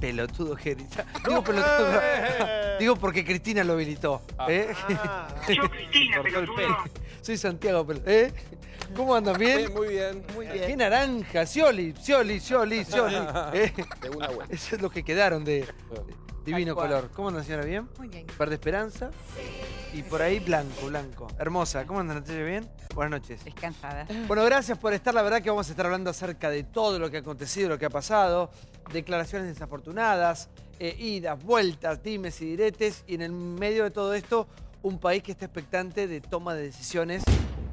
Pelotudo que grita. Digo pelotudo, digo porque Cristina lo habilitó. Yo, Cristina, pelotudo. Soy Santiago, ¿cómo andan? ¿Bien? Muy bien. Muy bien. Qué naranja, Scioli. De una vuelta. Eso es lo que quedaron de divino color. ¿Cómo andan, señora? ¿Bien? Muy bien. Verde esperanza. Y por ahí blanco. Hermosa. ¿Cómo andan, Natalia? ¿Bien? Buenas noches. Descansada. Bueno, gracias por estar. La verdad que vamos a estar hablando acerca de todo lo que ha acontecido, lo que ha pasado, declaraciones desafortunadas, idas, vueltas, dimes y diretes. Y en el medio de todo esto, un país que está expectante de toma de decisiones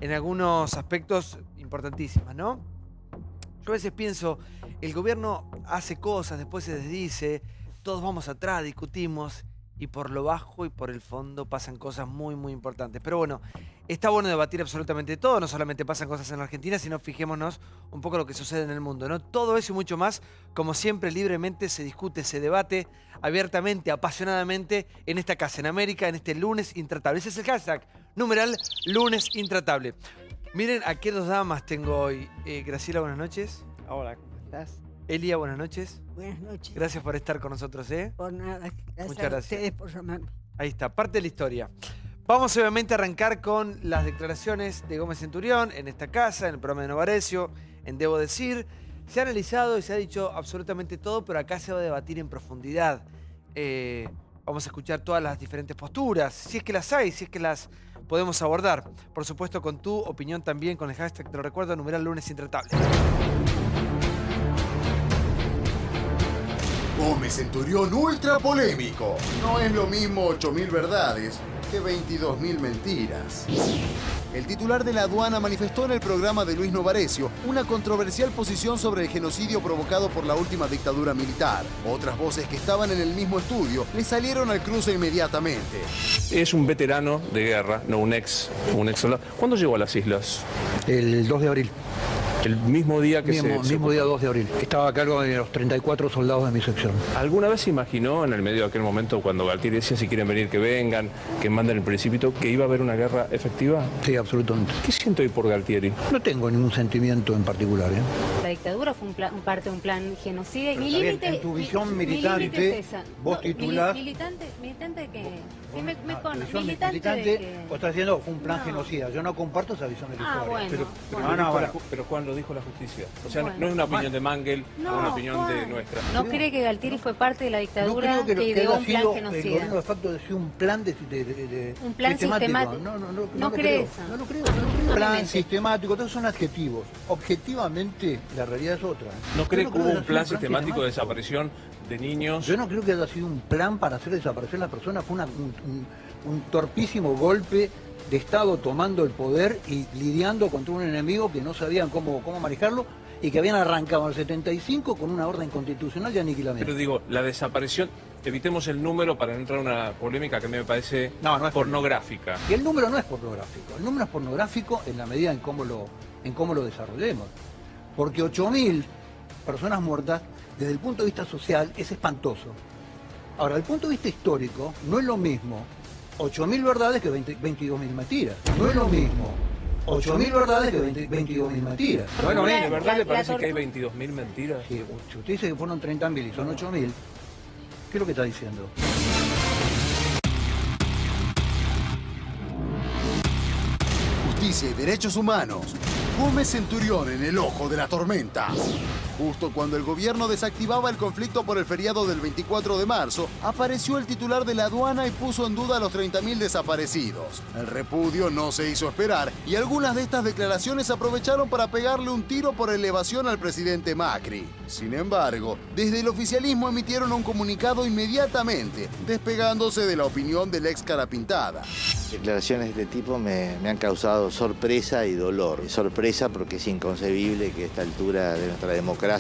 en algunos aspectos importantísimas, ¿no? Yo a veces pienso, el gobierno hace cosas, después se desdice, todos vamos atrás, discutimos, y por lo bajo y por el fondo pasan cosas muy, muy importantes. Pero bueno, está bueno debatir absolutamente todo, no solamente pasan cosas en la Argentina, sino fijémonos un poco lo que sucede en el mundo, ¿no? Todo eso y mucho más, como siempre, libremente se discute, se debate, abiertamente, apasionadamente, en esta casa, en América, en este lunes intratable. Ese es el hashtag, numeral lunes intratable. Miren a qué dos damas tengo hoy. Graciela, buenas noches. Hola, ¿cómo estás? Elia, buenas noches. Buenas noches. Gracias por estar con nosotros, ¿eh? Por nada. Gracias Muchas a gracias. ustedes por llamarme. Ahí está, parte de la historia. Vamos obviamente a arrancar con las declaraciones de Gómez Centurión en esta casa, en el programa de Novarecio, en Debo Decir. Se ha analizado y se ha dicho absolutamente todo, pero acá se va a debatir en profundidad. Vamos a escuchar todas las diferentes posturas, si es que las hay, si es que las podemos abordar. Por supuesto, con tu opinión también, con el hashtag, te lo recuerdo, numeral lunes intratable. Gómez Centurión ultra polémico. No es lo mismo 8.000 verdades que 22.000 mentiras. El titular de la aduana manifestó en el programa de Luis Novarecio una controversial posición sobre el genocidio provocado por la última dictadura militar. Otras voces que estaban en el mismo estudio le salieron al cruce inmediatamente. Es un veterano de guerra, no un ex soldado. ¿Cuándo llegó a las islas? El 2 de abril. El mismo día que mismo día 2 de abril. Estaba a cargo de los 34 soldados de mi sección. ¿Alguna vez se imaginó en el medio de aquel momento cuando Galtieri decía si quieren venir que vengan, que manden el Principito, que iba a haber una guerra efectiva? Sí, absolutamente. ¿Qué siento hoy por Galtieri? No tengo ningún sentimiento en particular, ¿eh? La dictadura fue parte de un plan genocida. Pero está bien, en tu visión militante, vos titulás... ¿Militante de qué? Sí, me tu conozco. visión ¿Militante de qué? vos estás diciendo que fue un plan No. genocida. Yo no comparto esa visión de la historia. Bueno. Pero Juan lo dijo la justicia. O sea, Bueno. no es una opinión de Mangel, No, es una opinión de Juan. nuestra. ¿No cree que Galtieri fue parte de la No dictadura creo que ideó haya un plan sido el genocida? gobierno de facto de un plan Un plan sistemático. No cree creo. eso. No lo creo. No Plan le mete. sistemático, todos son adjetivos. Objetivamente, la realidad es otra. ¿No cree Yo que hubo haya un sido plan sistemático de desaparición de niños? Yo no creo que haya sido un plan para hacer desaparecer a las personas. Fue un torpísimo golpe de Estado tomando el poder y lidiando contra un enemigo que no sabían cómo manejarlo y que habían arrancado en el 75 con una orden constitucional de aniquilamiento. Pero digo, la desaparición, evitemos el número para no entrar en una polémica que a mí me parece No es pornográfica. Y el número no es pornográfico. El número es pornográfico en la medida en cómo lo desarrollemos. Porque 8.000 personas muertas, desde el punto de vista social, es espantoso. Ahora, desde el punto de vista histórico, no es lo mismo 8.000 verdades que 22.000 mentiras. No es lo mismo 8.000 verdades que 22.000 mentiras. Bueno, La- ¿de verdad la- le parece la que hay tortura- 22.000 mentiras? Si usted dice que fueron 30.000 y son 8.000, ¿qué es lo que está diciendo? Justicia y derechos humanos. Gómez Centurión en el ojo de la tormenta. Justo cuando el gobierno desactivaba el conflicto por el feriado del 24 de marzo, apareció el titular de la aduana y puso en duda a los 30.000 desaparecidos. El repudio no se hizo esperar y algunas de estas declaraciones aprovecharon para pegarle un tiro por elevación al presidente Macri. Sin embargo, desde el oficialismo emitieron un comunicado inmediatamente, despegándose de la opinión del ex Carapintada. Declaraciones de este tipo me han causado sorpresa y dolor. Sorpresa porque es inconcebible que a esta altura de nuestra democracia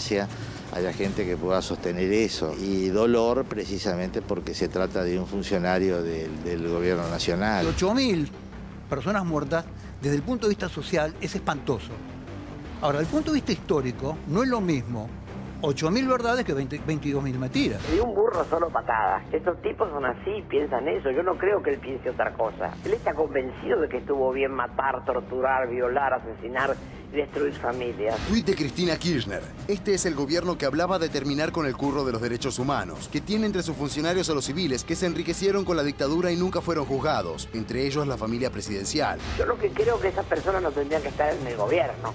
haya gente que pueda sostener eso. Y dolor precisamente porque se trata de un funcionario del gobierno nacional. 8.000 personas muertas, desde el punto de vista social, es espantoso. Ahora, desde el punto de vista histórico, no es lo mismo 8.000 verdades que 22.000 mentiras. Y un burro solo patadas. Estos tipos son así, piensan eso. Yo no creo que él piense otra cosa. Él está convencido de que estuvo bien matar, torturar, violar, asesinar y destruir familias. Tuit de Cristina Kirchner. Este es el gobierno que hablaba de terminar con el curro de los derechos humanos, que tiene entre sus funcionarios a los civiles que se enriquecieron con la dictadura y nunca fueron juzgados, entre ellos la familia presidencial. Yo lo que creo que esas personas no tendrían que estar en el gobierno.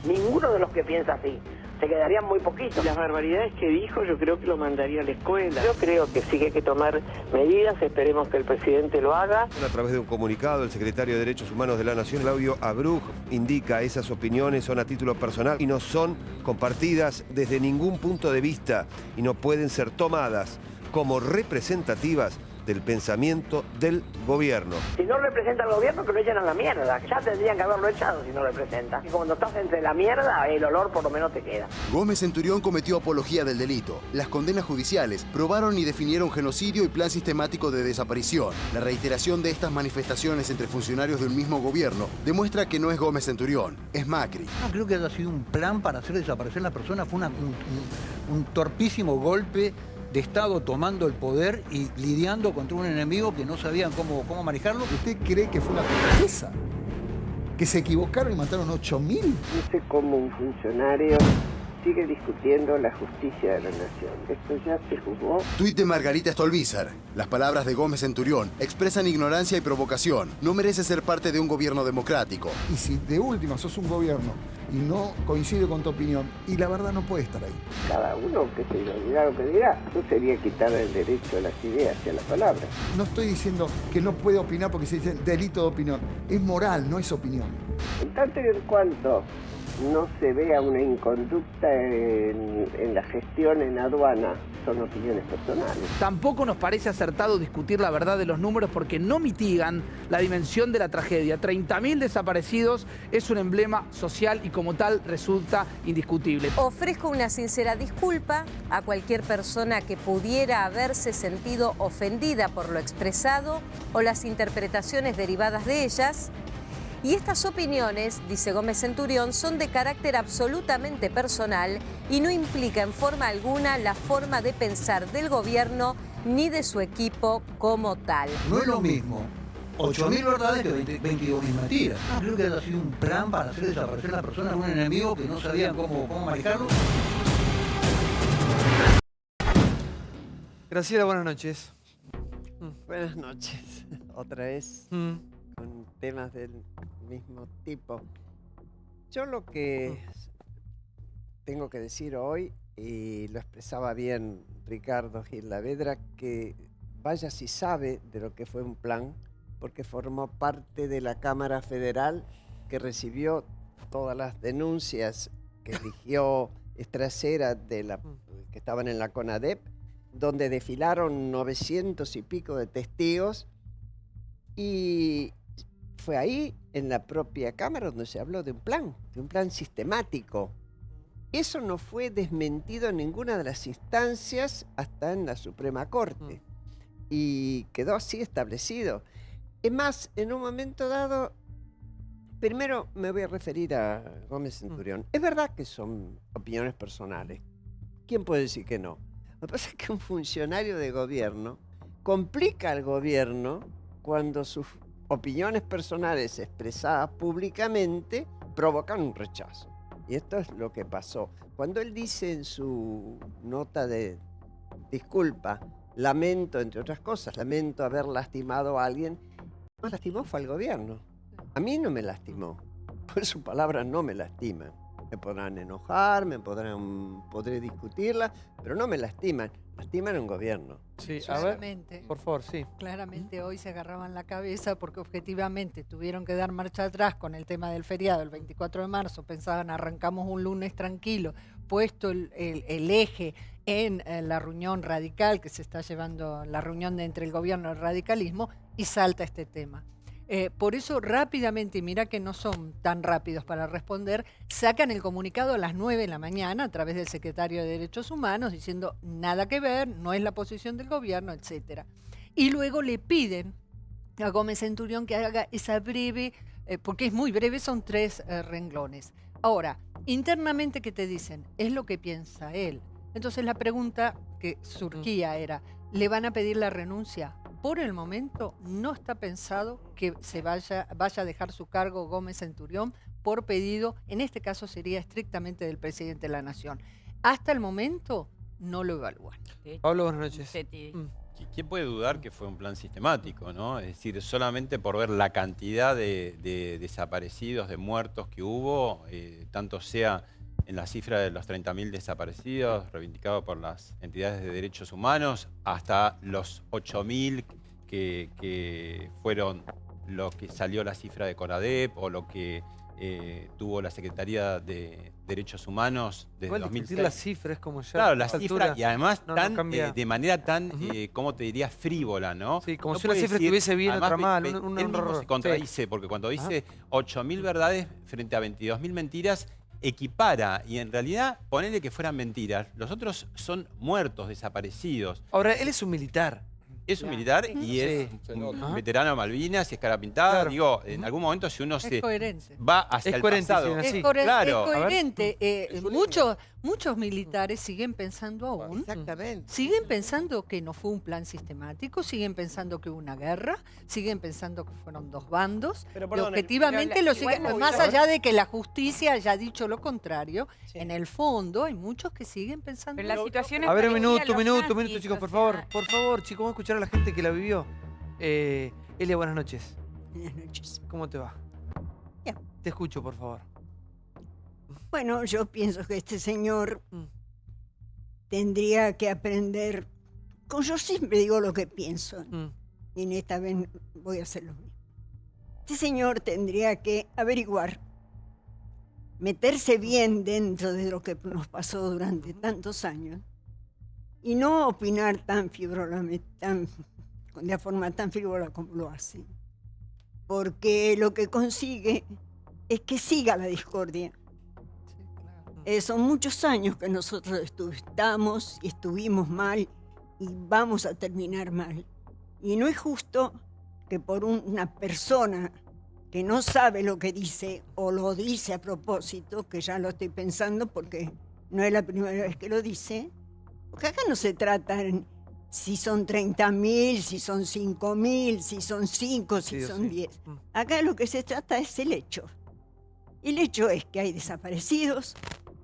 Ninguno de los que piensa así. Se quedarían muy poquitos. Las barbaridades que dijo yo creo que lo mandaría a la escuela. Yo creo que sí que hay que tomar medidas, esperemos que el presidente lo haga. A través de un comunicado, el secretario de Derechos Humanos de la Nación, Claudio Abruj, indica esas opiniones son a título personal y no son compartidas desde ningún punto de vista y no pueden ser tomadas como representativas del pensamiento del gobierno. Si no representa al gobierno, que lo echen a la mierda. Ya tendrían que haberlo echado si no representa. Y cuando estás entre la mierda, el olor por lo menos te queda. Gómez Centurión cometió apología del delito. Las condenas judiciales probaron y definieron genocidio y plan sistemático de desaparición. La reiteración de estas manifestaciones entre funcionarios del mismo gobierno demuestra que no es Gómez Centurión, es Macri. No creo que haya sido un plan para hacer desaparecer a la persona. Fue un torpísimo golpe de Estado tomando el poder y lidiando contra un enemigo que no sabían cómo manejarlo. ¿Usted cree que fue una sorpresa? ¿Que se equivocaron y mataron 8.000? No sé cómo un funcionario sigue discutiendo la justicia de la nación. Esto ya se juzgó. Tuit de Margarita Stolbizer. Las palabras de Gómez Centurión expresan ignorancia y provocación. No merece ser parte de un gobierno democrático. Y si de última sos un gobierno y no coincide con tu opinión, y la verdad no puede estar ahí. Cada uno, qué sé yo, dirá lo que dirá. Eso sería quitar el derecho a las ideas y a las palabras. No estoy diciendo que no puede opinar porque se dice delito de opinión. Es moral, no es opinión. En tanto y en cuanto no se vea una inconducta en la gestión en aduana, son opiniones personales. Tampoco nos parece acertado discutir la verdad de los números porque no mitigan la dimensión de la tragedia. 30.000 desaparecidos es un emblema social y como tal resulta indiscutible. Ofrezco una sincera disculpa a cualquier persona que pudiera haberse sentido ofendida por lo expresado o las interpretaciones derivadas de ellas. Y estas opiniones, dice Gómez Centurión, son de carácter absolutamente personal y no implica en forma alguna la forma de pensar del gobierno ni de su equipo como tal. No es lo mismo 8.000 verdades que 22.000 mentiras. No creo que haya sido un plan para hacer desaparecer a la persona, un enemigo que no sabían cómo manejarlo. Graciela, buenas noches. Buenas noches, otra vez. Con temas del mismo tipo. Yo lo que tengo que decir hoy, y lo expresaba bien Ricardo Gil Lavedra, que vaya si sabe de lo que fue un plan, porque formó parte de la Cámara Federal que recibió todas las denuncias que eligió Estracera que estaban en la CONADEP, donde desfilaron 900 y pico de testigos, y fue ahí, en la propia Cámara, donde se habló de un plan sistemático. Eso no fue desmentido en ninguna de las instancias hasta en la Suprema Corte. Y quedó así establecido. Es más, en un momento dado, primero me voy a referir a Gómez Centurión. Es verdad que son opiniones personales. ¿Quién puede decir que no? Lo que pasa es que un funcionario de gobierno complica al gobierno cuando sus opiniones personales expresadas públicamente provocan un rechazo. Y esto es lo que pasó. Cuando él dice en su nota de disculpa, lamento, entre otras cosas, lamento haber lastimado a alguien, no lastimó fue al gobierno. A mí no me lastimó. Por sus palabras no me lastiman. Me podrán enojar, podré discutirla, pero no me lastiman. Lastiman a un gobierno. Sí, a ver, por favor, sí. Claramente hoy se agarraban la cabeza porque objetivamente tuvieron que dar marcha atrás con el tema del feriado el 24 de marzo. Pensaban arrancamos un lunes tranquilo, puesto el eje en la reunión radical que se está llevando, la reunión entre el gobierno y el radicalismo, y salta este tema. Por eso rápidamente, y mira que no son tan rápidos para responder, sacan el comunicado a las 9 de la mañana a través del secretario de Derechos Humanos diciendo nada que ver, no es la posición del gobierno, etc. Y luego le piden a Gómez Centurión que haga esa breve, porque es muy breve, son 3 renglones. Ahora, internamente, ¿qué te dicen? Es lo que piensa él. Entonces la pregunta que surgía era, ¿le van a pedir la renuncia? Por el momento no está pensado que se vaya a dejar su cargo Gómez Centurión por pedido, en este caso sería estrictamente del presidente de la Nación. Hasta el momento no lo evalúan. Pablo, buenas noches. ¿Quién puede dudar que fue un plan sistemático, ¿no? Es decir, solamente por ver la cantidad de desaparecidos, de muertos que hubo, tanto sea en la cifra de los 30.000 desaparecidos, reivindicado por las entidades de derechos humanos, hasta los 8.000 que fueron lo que salió la cifra de CONADEP o lo que tuvo la Secretaría de Derechos Humanos desde Igual 2006. las cifras como ya... Claro, las cifras, y además de manera tan, ¿cómo te diría? Frívola, ¿no? Sí, como no si una cifra estuviese bien, además, otra mal. Él mismo se contradice, porque cuando dice 8.000 verdades frente a 22.000 mentiras, equipara, y en realidad, ponele que fueran mentiras, los otros son muertos, desaparecidos. Ahora, él es un militar. Es un militar y es un veterano de Malvinas y es cara pintada. Claro. Digo, en algún momento si uno se va hacia el pasado. Es coherente. Muchos militares siguen pensando aún. Exactamente. Siguen pensando que no fue un plan sistemático, siguen pensando que hubo una guerra, siguen pensando que fueron dos bandos. Pero, perdón, objetivamente lo siguen, más allá de que la justicia haya dicho lo contrario, en el fondo hay muchos que siguen pensando. Pero la situación es a ver, un minuto, chicos, por favor, chicos, vamos a escuchar a la gente que la vivió. Elia, buenas noches. Buenas noches. ¿Cómo te va? Bien. Te escucho, por favor. Bueno, yo pienso que este señor tendría que aprender. Yo siempre digo lo que pienso. Y en esta vez voy a hacer lo mismo. Este señor tendría que averiguar, meterse bien dentro de lo que nos pasó durante tantos años y no opinar de forma tan frívola como lo hace. Porque lo que consigue es que siga la discordia. Son muchos años que nosotros estamos y estuvimos mal y vamos a terminar mal. Y no es justo que por una persona que no sabe lo que dice o lo dice a propósito, que ya lo estoy pensando porque no es la primera vez que lo dice, porque acá no se trata si son 30.000, si son 5.000, si son 5, si son 10. Acá lo que se trata es el hecho. El hecho es que hay desaparecidos,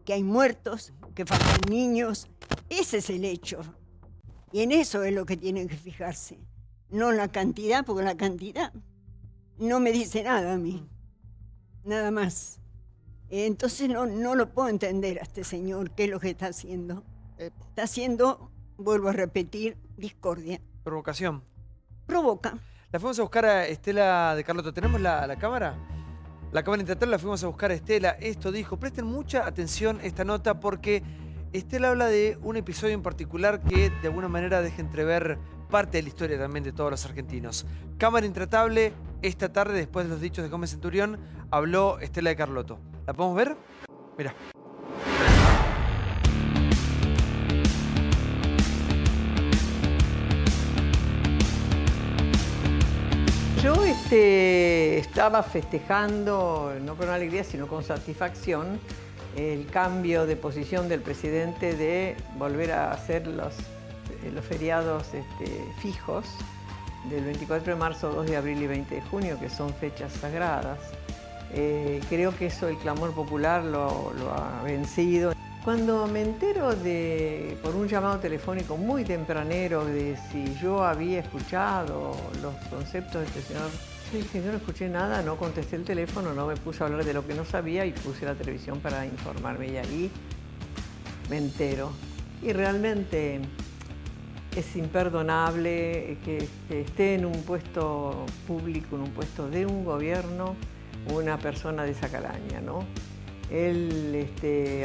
que hay muertos, que faltan niños. Ese es el hecho. Y en eso es lo que tienen que fijarse. No la cantidad, porque la cantidad no me dice nada a mí. Nada más. Entonces no lo puedo entender a este señor qué es lo que está haciendo. Está haciendo, vuelvo a repetir, discordia. Provocación. Provoca. La fuimos a buscar a Estela de Carlotto. ¿Tenemos la cámara? La cámara interatal la fuimos a buscar a Estela. Esto dijo, presten mucha atención a esta nota porque Estela habla de un episodio en particular que de alguna manera deja entrever parte de la historia también de todos los argentinos. Cámara intratable, esta tarde, después de los dichos de Gómez Centurión, habló Estela de Carlotto. ¿La podemos ver? Mirá. Yo estaba festejando, no con alegría, sino con satisfacción, el cambio de posición del presidente de volver a hacer los feriados fijos del 24 de marzo, 2 de abril y 20 de junio, que son fechas sagradas. Creo que eso el clamor popular lo ha vencido. Cuando me entero por un llamado telefónico muy tempranero de si yo había escuchado los conceptos de este señor, yo dije, yo no escuché nada, no contesté el teléfono, no me puse a hablar de lo que no sabía y puse la televisión para informarme y ahí me entero. Y realmente es imperdonable que esté en un puesto público, en un puesto de un gobierno, una persona de esa calaña, ¿no? Él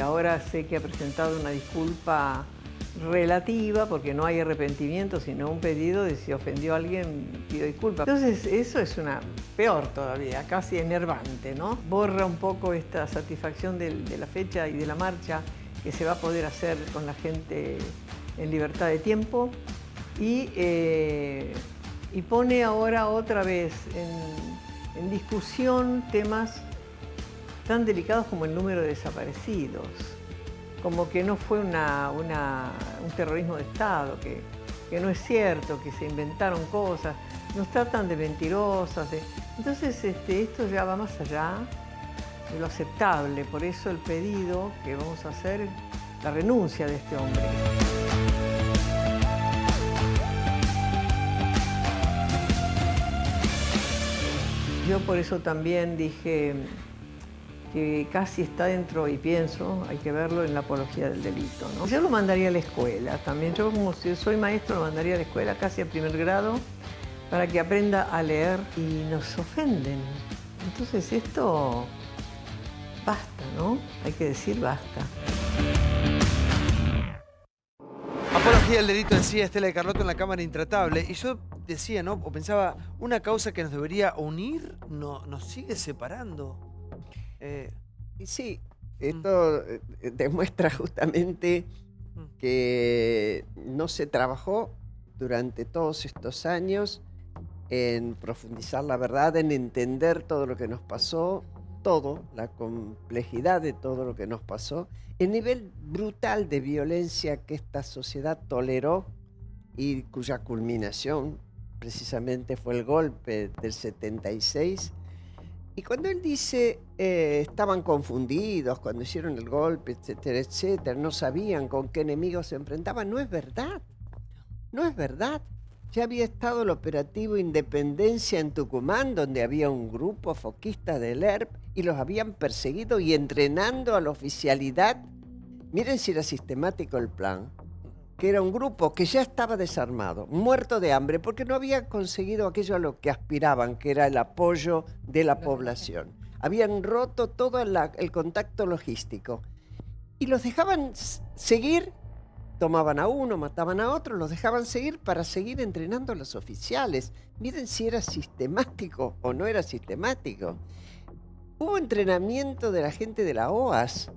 ahora sé que ha presentado una disculpa relativa, porque no hay arrepentimiento, sino un pedido de si ofendió a alguien, pido disculpas. Entonces eso es peor todavía, casi enervante, ¿no? Borra un poco esta satisfacción de la fecha y de la marcha que se va a poder hacer con la gente en libertad de tiempo y pone ahora otra vez en discusión temas tan delicados como el número de desaparecidos. Como que no fue un terrorismo de Estado, que no es cierto, que se inventaron cosas, nos tratan de mentirosas. Entonces esto ya va más allá de lo aceptable, por eso el pedido que vamos a hacer, la renuncia de este hombre. Yo por eso también dije que casi está dentro, y pienso, hay que verlo en la apología del delito, ¿no? Yo lo mandaría a la escuela también. Yo, como si soy maestro, lo mandaría a la escuela casi a primer grado para que aprenda a leer, y nos ofenden. Entonces esto basta, ¿no? Hay que decir basta. Apología del delito en sí, Estela de Carlotto en la Cámara Intratable. Y yo decía, ¿no? O pensaba, una causa que nos debería unir nos sigue separando. Y sí, esto demuestra justamente que no se trabajó durante todos estos años en profundizar la verdad, en entender todo lo que nos pasó, la complejidad de todo lo que nos pasó, el nivel brutal de violencia que esta sociedad toleró y cuya culminación precisamente fue el golpe del 76. Y cuando él dice, estaban confundidos cuando hicieron el golpe, etcétera, etcétera, no sabían con qué enemigos se enfrentaban, no es verdad. No es verdad. Ya había estado el operativo Independencia en Tucumán, donde había un grupo foquista del ERP y los habían perseguido y entrenando a la oficialidad. Miren si era sistemático el plan, que era un grupo que ya estaba desarmado, muerto de hambre, porque no había conseguido aquello a lo que aspiraban, que era el apoyo de la población. Habían roto todo el contacto logístico y los dejaban seguir. Tomaban a uno, mataban a otro, los dejaban seguir para seguir entrenando a los oficiales. Miren si era sistemático o no era sistemático. Hubo entrenamiento de la gente de la OAS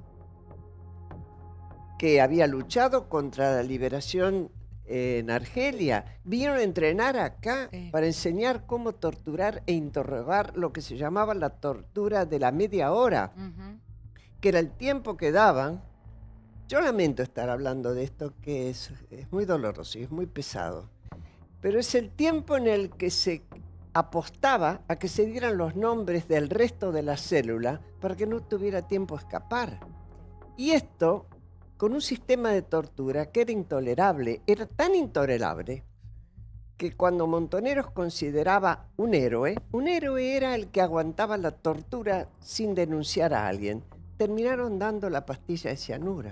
que había luchado contra la liberación en Argelia. Vinieron a entrenar acá para enseñar cómo torturar e interrogar lo que se llamaba la tortura de la media hora, que era el tiempo que daban. Yo lamento estar hablando de esto, que es muy doloroso y es muy pesado, pero es el tiempo en el que se apostaba a que se dieran los nombres del resto de la célula para que no tuviera tiempo a escapar. Y esto, con un sistema de tortura que era intolerable, era tan intolerable que cuando Montoneros consideraba un héroe era el que aguantaba la tortura sin denunciar a alguien. Terminaron dando la pastilla de cianuro,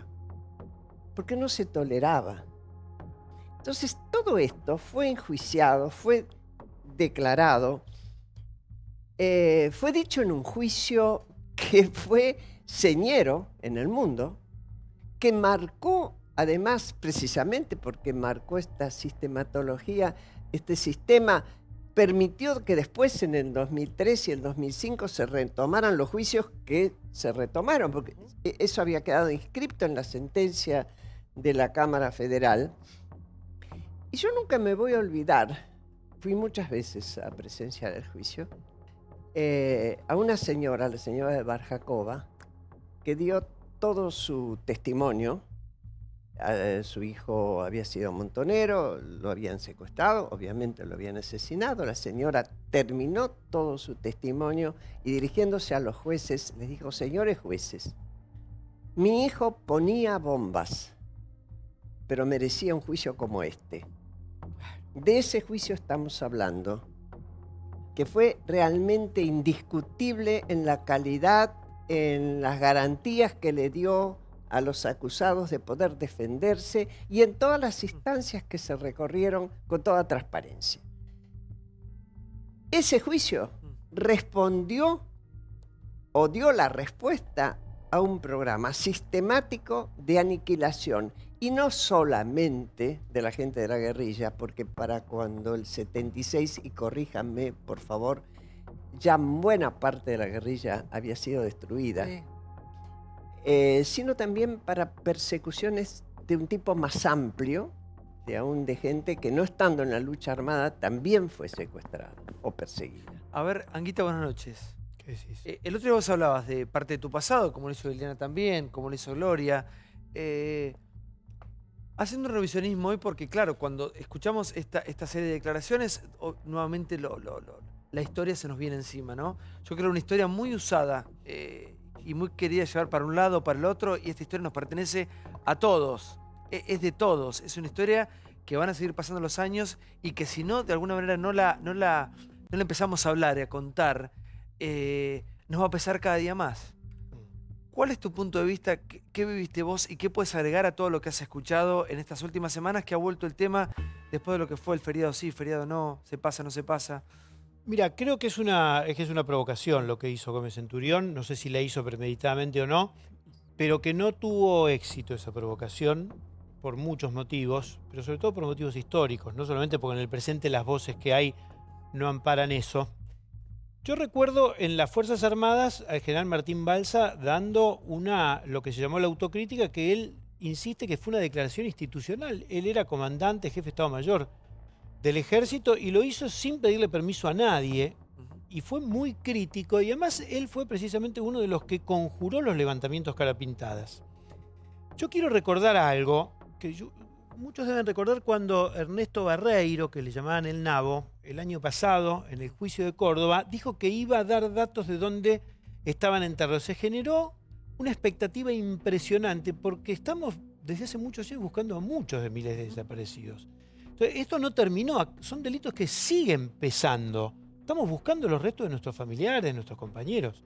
porque no se toleraba. Entonces, todo esto fue enjuiciado, fue declarado, fue dicho en un juicio que fue señero en el mundo, que marcó, además, precisamente porque marcó esta sistematología, este sistema, permitió que después, en el 2003 y el 2005, se retomaran los juicios que se retomaron, porque eso había quedado inscripto en la sentencia de la Cámara Federal. Y yo nunca me voy a olvidar, fui muchas veces a presenciar el juicio, a una señora, la señora de Barjacova, que dio todo su testimonio. Su hijo había sido montonero, lo habían secuestrado, obviamente lo habían asesinado. La señora terminó todo su testimonio y, dirigiéndose a los jueces, les dijo: señores jueces, mi hijo ponía bombas, pero merecía un juicio como este. De ese juicio estamos hablando, que fue realmente indiscutible en la calidad, en las garantías que le dio a los acusados de poder defenderse y en todas las instancias que se recorrieron con toda transparencia. Ese juicio respondió o dio la respuesta a un programa sistemático de aniquilación, y no solamente de la gente de la guerrilla, porque para cuando el 76, y corríjanme por favor, ya buena parte de la guerrilla había sido destruida, sino también para persecuciones de un tipo más amplio, aún de gente que, no estando en la lucha armada, también fue secuestrada o perseguida. A ver, Anguita, buenas noches. El otro día vos hablabas de parte de tu pasado, como lo hizo Liliana también, como lo hizo Gloria. Haciendo un revisionismo hoy, porque claro, cuando escuchamos esta serie de declaraciones, nuevamente la historia se nos viene encima, ¿no? Yo creo que era una historia muy usada y muy querida llevar para un lado o para el otro, y esta historia nos pertenece a todos, es de todos, es una historia que van a seguir pasando los años y que si no, de alguna manera no la empezamos a hablar y a contar, nos va a pesar cada día más. ¿Cuál es tu punto de vista? ¿Qué viviste vos y qué puedes agregar a todo lo que has escuchado en estas últimas semanas que ha vuelto el tema después de lo que fue el feriado sí, feriado no, se pasa, no se pasa? Mira, creo que es una provocación lo que hizo Gómez Centurión, no sé si la hizo premeditadamente o no, pero que no tuvo éxito esa provocación por muchos motivos, pero sobre todo por motivos históricos, no solamente porque en el presente las voces que hay no amparan eso. Yo recuerdo en las Fuerzas Armadas al general Martín Balsa dando lo que se llamó la autocrítica, que él insiste que fue una declaración institucional. Él era comandante, jefe de Estado Mayor del Ejército y lo hizo sin pedirle permiso a nadie y fue muy crítico y además él fue precisamente uno de los que conjuró los levantamientos carapintadas. Yo quiero recordar algo que muchos deben recordar cuando Ernesto Barreiro, que le llamaban el Nabo, el año pasado, en el juicio de Córdoba, dijo que iba a dar datos de dónde estaban enterrados. Se generó una expectativa impresionante porque estamos desde hace muchos años buscando a muchos de miles de desaparecidos. Entonces, esto no terminó, son delitos que siguen pesando. Estamos buscando los restos de nuestros familiares, de nuestros compañeros.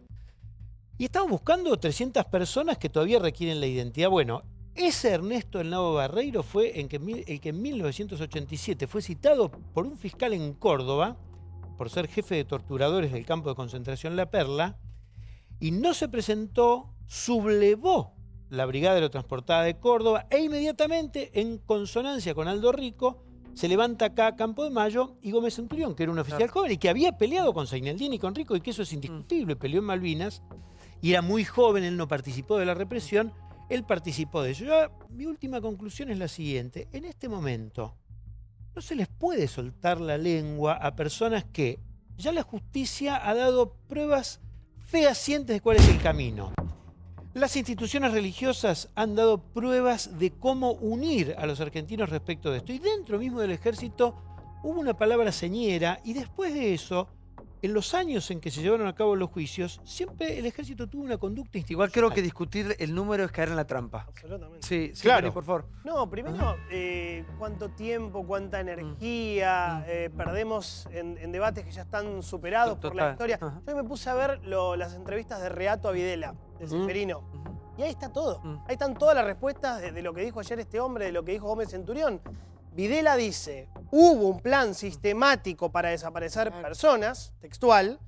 Y estamos buscando 300 personas que todavía requieren la identidad. Bueno, ese Ernesto el Nabo Barreiro fue el que en 1987 fue citado por un fiscal en Córdoba, por ser jefe de torturadores del campo de concentración La Perla, y no se presentó, sublevó la Brigada Aerotransportada de Córdoba e inmediatamente, en consonancia con Aldo Rico, se levanta acá Campo de Mayo y Gómez Centurión, que era un oficial joven y que había peleado con Seinaldini y con Rico, y que eso es indiscutible, peleó en Malvinas, y era muy joven, él no participó de la represión, él participó de eso. Mi última conclusión es la siguiente. En este momento no se les puede soltar la lengua a personas que ya la justicia ha dado pruebas fehacientes de cuál es el camino. Las instituciones religiosas han dado pruebas de cómo unir a los argentinos respecto de esto. Y dentro mismo del ejército hubo una palabra señera y después de eso, en los años en que se llevaron a cabo los juicios, siempre el ejército tuvo una conducta institucional. Igual creo que discutir el número es caer en la trampa. Absolutamente. Sí, claro. Mari, por favor. No, primero, cuánto tiempo, cuánta energía perdemos en debates que ya están superados por la historia. Yo me puse a ver las entrevistas de Reato a Videla, de Seferino. Y ahí está todo. Ahí están todas las respuestas de lo que dijo ayer este hombre, de lo que dijo Gómez Centurión. Videla dice, hubo un plan sistemático para desaparecer personas, textual,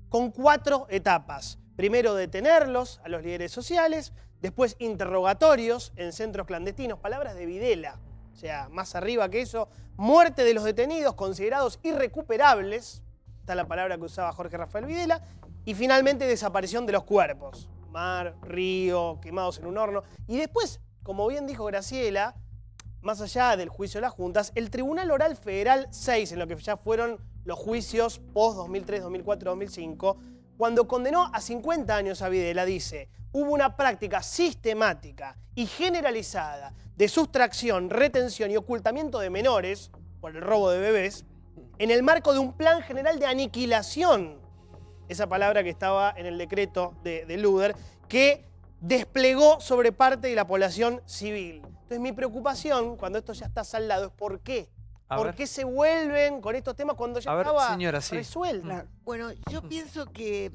con 4 etapas. Primero detenerlos a los líderes sociales, después interrogatorios en centros clandestinos, palabras de Videla. O sea, más arriba que eso, muerte de los detenidos considerados irrecuperables, está la palabra que usaba Jorge Rafael Videla, y finalmente desaparición de los cuerpos. Mar, río, quemados en un horno. Y después, como bien dijo Graciela, más allá del juicio de las juntas, el Tribunal Oral Federal 6, en lo que ya fueron los juicios post-2003, 2004, 2005, cuando condenó a 50 años a Videla, dice, hubo una práctica sistemática y generalizada de sustracción, retención y ocultamiento de menores, por el robo de bebés, en el marco de un plan general de aniquilación, esa palabra que estaba en el decreto de Luder, que desplegó sobre parte de la población civil. Entonces mi preocupación, cuando esto ya está saldado, es ¿por qué? ¿Por qué se vuelven con estos temas cuando ya estaba resuelto? Bueno, yo pienso que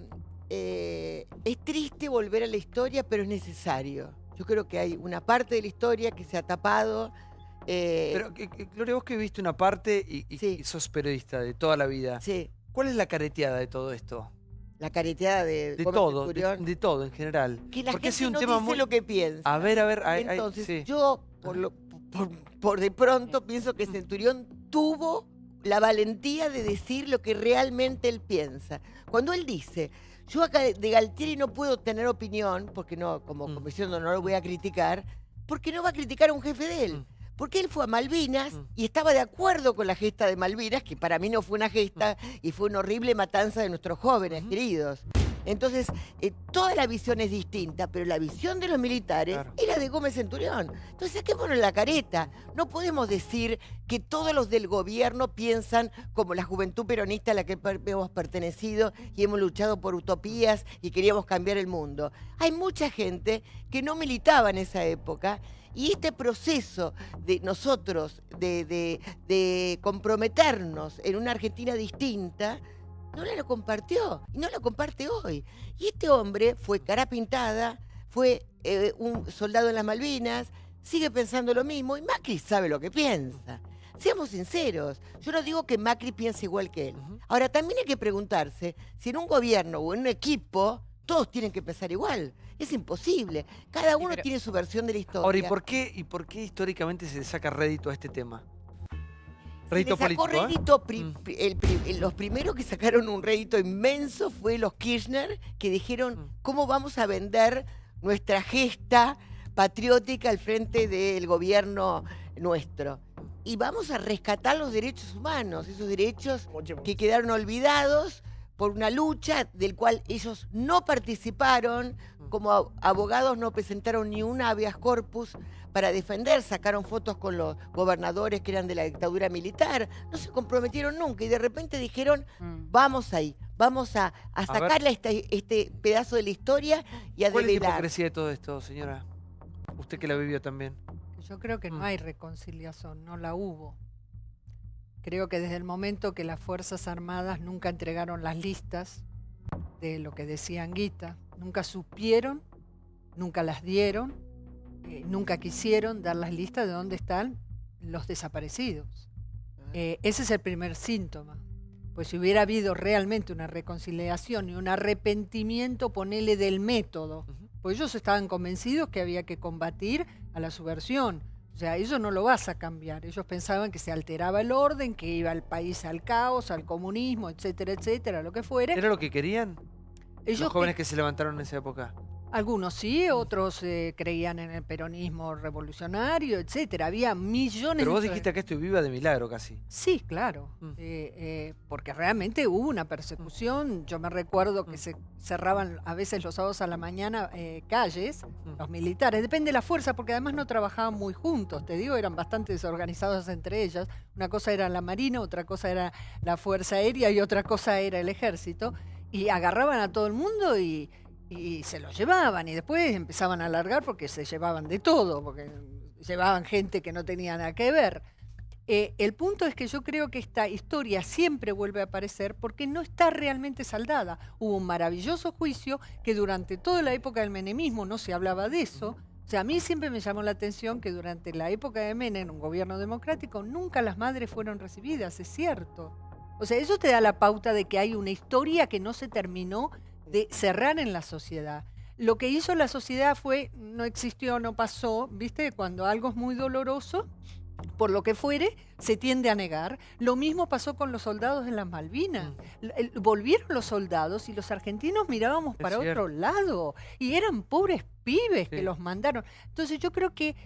es triste volver a la historia, pero es necesario. Yo creo que hay una parte de la historia que se ha tapado. Pero, Gloria, vos que viste una parte y sos periodista de toda la vida. Sí. ¿Cuál es la careteada de todo esto? La careteada de todo, de todo en general. Que la porque gente un no tema dice muy... lo que piensa. A ver. Entonces, yo, por de pronto, pienso que Centurión tuvo la valentía de decir lo que realmente él piensa. Cuando él dice, yo acá de Galtieri no puedo tener opinión, porque no, como comisión no lo voy a criticar, porque no va a criticar a un jefe de él. Porque él fue a Malvinas y estaba de acuerdo con la gesta de Malvinas, que para mí no fue una gesta y fue una horrible matanza de nuestros jóvenes queridos. Entonces, toda la visión es distinta, pero la visión de los militares era de Gómez Centurión. Entonces, saquémonos la careta. No podemos decir que todos los del gobierno piensan como la juventud peronista a la que hemos pertenecido y hemos luchado por utopías y queríamos cambiar el mundo. Hay mucha gente que no militaba en esa época. Y este proceso de nosotros, de comprometernos en una Argentina distinta, no lo compartió y no lo comparte hoy. Y este hombre fue cara pintada, fue un soldado en las Malvinas, sigue pensando lo mismo y Macri sabe lo que piensa. Seamos sinceros, yo no digo que Macri piense igual que él. Ahora, también hay que preguntarse si en un gobierno o en un equipo todos tienen que pensar igual. Es imposible. Cada uno tiene su versión de la historia. Ahora, ¿y por qué históricamente se le saca rédito a este tema? Rédito se le sacó político, rédito, los primeros que sacaron un rédito inmenso fue los Kirchner, que dijeron, ¿cómo vamos a vender nuestra gesta patriótica al frente del gobierno nuestro? Y vamos a rescatar los derechos humanos, esos derechos que quedaron olvidados por una lucha del cual ellos no participaron, como abogados no presentaron ni un habeas corpus para defender, sacaron fotos con los gobernadores que eran de la dictadura militar, no se comprometieron nunca y de repente dijeron, vamos ahí, vamos a sacarle este pedazo de la historia y a ¿Cuál es la develar. hipocresía de todo esto, señora? Usted que la vivió también. Yo creo que no hay reconciliación, no la hubo. Creo que desde el momento que las Fuerzas Armadas nunca entregaron las listas de lo que decía Anguita, nunca supieron, nunca las dieron, nunca quisieron dar las listas de dónde están los desaparecidos. Ese es el primer síntoma. Pues si hubiera habido realmente una reconciliación y un arrepentimiento, ponele del método, pues ellos estaban convencidos que había que combatir a la subversión. O sea, eso no lo vas a cambiar. Ellos pensaban que se alteraba el orden, que iba el país al caos, al comunismo, etcétera, etcétera, lo que fuera. ¿Era lo que querían? Ellos los jóvenes que se levantaron en esa época. Algunos sí, otros creían en el peronismo revolucionario, etcétera. Había millones. Pero vos dijiste que esto viva de milagro casi. Sí, claro. Porque realmente hubo una persecución. Yo me recuerdo que se cerraban a veces los sábados a la mañana calles, los militares. Depende de la fuerza, porque además no trabajaban muy juntos. Te digo, eran bastante desorganizados entre ellas. Una cosa era la Marina, otra cosa era la Fuerza Aérea y otra cosa era el Ejército. Y agarraban a todo el mundo y se lo llevaban y después empezaban a largar porque se llevaban de todo, porque llevaban gente que no tenía nada que ver. El punto es que yo creo que esta historia siempre vuelve a aparecer porque no está realmente saldada. Hubo un maravilloso juicio que durante toda la época del menemismo no se hablaba de eso. O sea, a mí siempre me llamó la atención que durante la época de Menem, un gobierno democrático, nunca las madres fueron recibidas, es cierto. O sea, eso te da la pauta de que hay una historia que no se terminó de cerrar en la sociedad. Lo que hizo la sociedad fue, no existió, no pasó, ¿viste? Cuando algo es muy doloroso, por lo que fuere, se tiende a negar. Lo mismo pasó con los soldados en las Malvinas. Volvieron los soldados y los argentinos mirábamos para otro lado. Y eran pobres pibes que los mandaron. Entonces yo creo que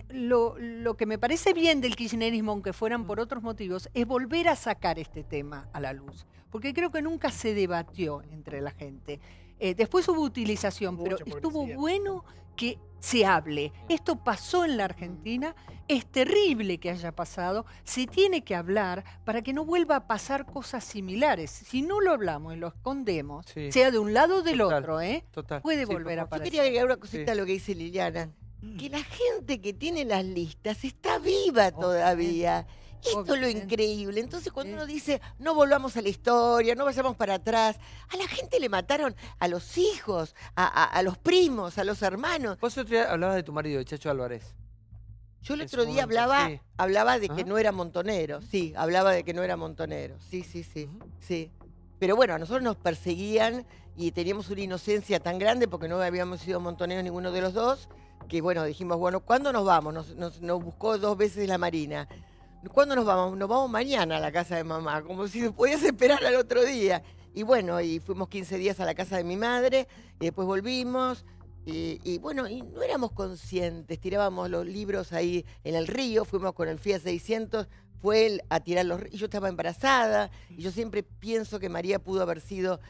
lo que me parece bien del kirchnerismo, aunque fueran por otros motivos, es volver a sacar este tema a la luz. Porque creo que nunca se debatió entre la gente. Después hubo utilización, pero estuvo bueno que se hable. Esto pasó en la Argentina, es terrible que haya pasado, se tiene que hablar para que no vuelva a pasar cosas similares. Si no lo hablamos y lo escondemos, sea de un lado o del otro, puede volver a Yo aparecer. quería agregar una cosita a lo que dice Liliana. Que la gente que tiene las listas está viva todavía. Esto es lo increíble. Entonces cuando uno dice, no volvamos a la historia, no vayamos para atrás, a la gente le mataron a los hijos, a los primos, a los hermanos. Vos otro día hablabas de tu marido, de Chacho Álvarez. Yo el otro día hablaba de que no era montonero. Sí, hablaba de que no era montonero. Sí. Pero bueno, a nosotros nos perseguían y teníamos una inocencia tan grande porque no habíamos sido montoneros ninguno de los dos, que bueno, dijimos, bueno, ¿cuándo nos vamos? Nos buscó 2 veces la Marina. ¿Cuándo nos vamos? Nos vamos mañana a la casa de mamá, como si podías esperar al otro día. Y bueno, y fuimos 15 días a la casa de mi madre, y después volvimos, y bueno, y no éramos conscientes, tirábamos los libros ahí en el río, fuimos con el Fiat 600, fue él a tirar los ríos, y yo estaba embarazada, y yo siempre pienso que María pudo haber sido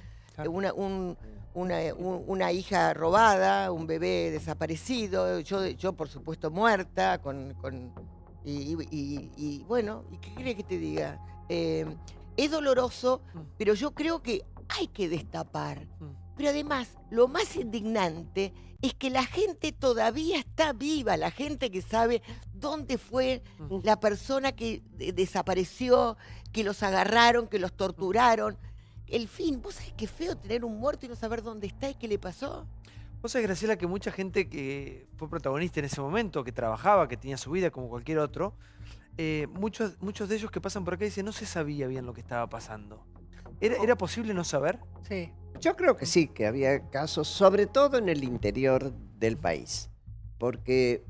una hija robada, un bebé desaparecido, yo por supuesto muerta, y bueno, ¿y qué crees que te diga? Es doloroso, pero yo creo que hay que destapar. Pero además, lo más indignante es que la gente todavía está viva, la gente que sabe dónde fue la persona que desapareció, que los agarraron, que los torturaron. El fin, ¿vos sabés qué feo tener un muerto y no saber dónde está y qué le pasó? Vos sabés, Graciela, que mucha gente que fue protagonista en ese momento, que trabajaba, que tenía su vida como cualquier otro, muchos de ellos que pasan por acá dicen no se sabía bien lo que estaba pasando. ¿Era posible no saber? Sí. Yo creo que sí, que había casos, sobre todo en el interior del país, porque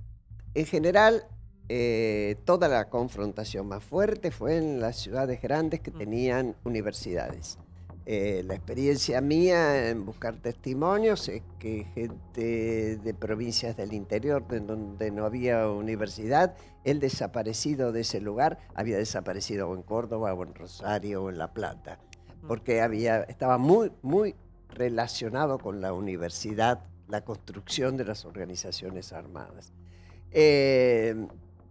en general toda la confrontación más fuerte fue en las ciudades grandes que tenían universidades. La experiencia mía en buscar testimonios es que gente de provincias del interior de donde no había universidad, el desaparecido de ese lugar había desaparecido o en Córdoba o en Rosario o en La Plata, porque estaba muy relacionado con la universidad, la construcción de las organizaciones armadas.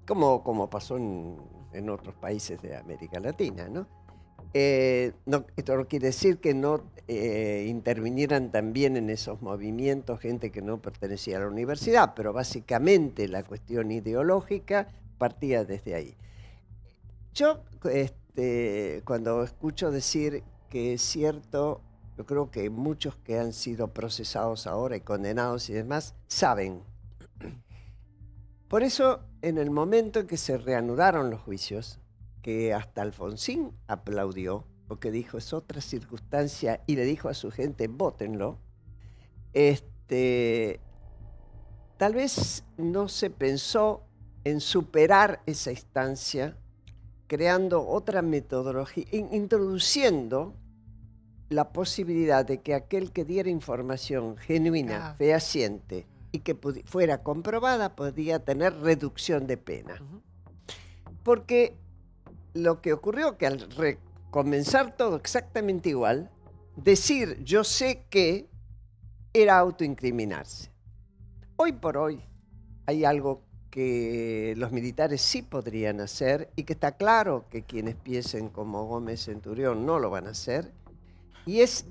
Como pasó en otros países de América Latina, ¿no? Esto no quiere decir que no intervinieran también en esos movimientos gente que no pertenecía a la universidad, pero básicamente la cuestión ideológica partía desde ahí. Yo, cuando escucho decir que es cierto, yo creo que muchos que han sido procesados ahora y condenados y demás saben. Por eso, en el momento en que se reanudaron los juicios, que hasta Alfonsín aplaudió, porque dijo, es otra circunstancia, y le dijo a su gente, vótenlo, tal vez no se pensó en superar esa instancia, creando otra metodología, introduciendo la posibilidad de que aquel que diera información genuina, fehaciente, y que fuera comprobada, podía tener reducción de pena. Porque lo que ocurrió que al comenzar todo exactamente igual, decir yo sé que era autoincriminarse. Hoy por hoy hay algo que los militares sí podrían hacer y que está claro que quienes piensen como Gómez Centurión no lo van a hacer, y es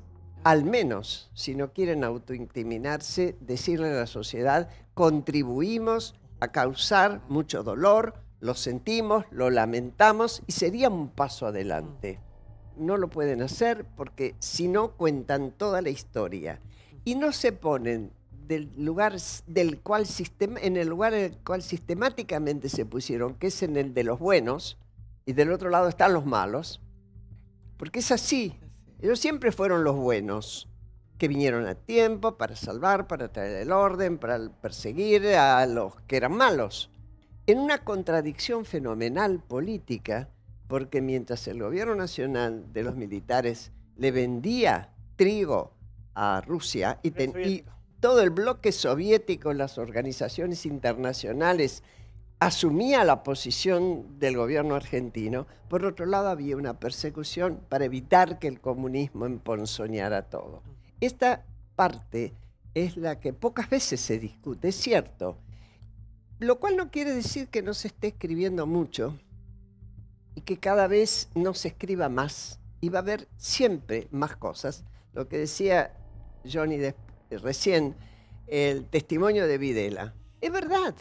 al menos, si no quieren autoincriminarse, decirle a la sociedad, contribuimos a causar mucho dolor, lo sentimos, lo lamentamos y sería un paso adelante. No lo pueden hacer porque si no cuentan toda la historia y no se ponen en el lugar en el cual sistemáticamente se pusieron, que es en el de los buenos, y del otro lado están los malos, porque es así. Ellos siempre fueron los buenos, que vinieron a tiempo para salvar, para traer el orden, para perseguir a los que eran malos. En una contradicción fenomenal política, porque mientras el gobierno nacional de los militares le vendía trigo a Rusia y todo el bloque soviético, las organizaciones internacionales, asumía la posición del gobierno argentino, por otro lado había una persecución para evitar que el comunismo emponzoñara todo. Esta parte es la que pocas veces se discute, es cierto, lo cual no quiere decir que no se esté escribiendo mucho y que cada vez no se escriba más, y va a haber siempre más cosas. Lo que decía Johnny recién, el testimonio de Videla. Es verdad,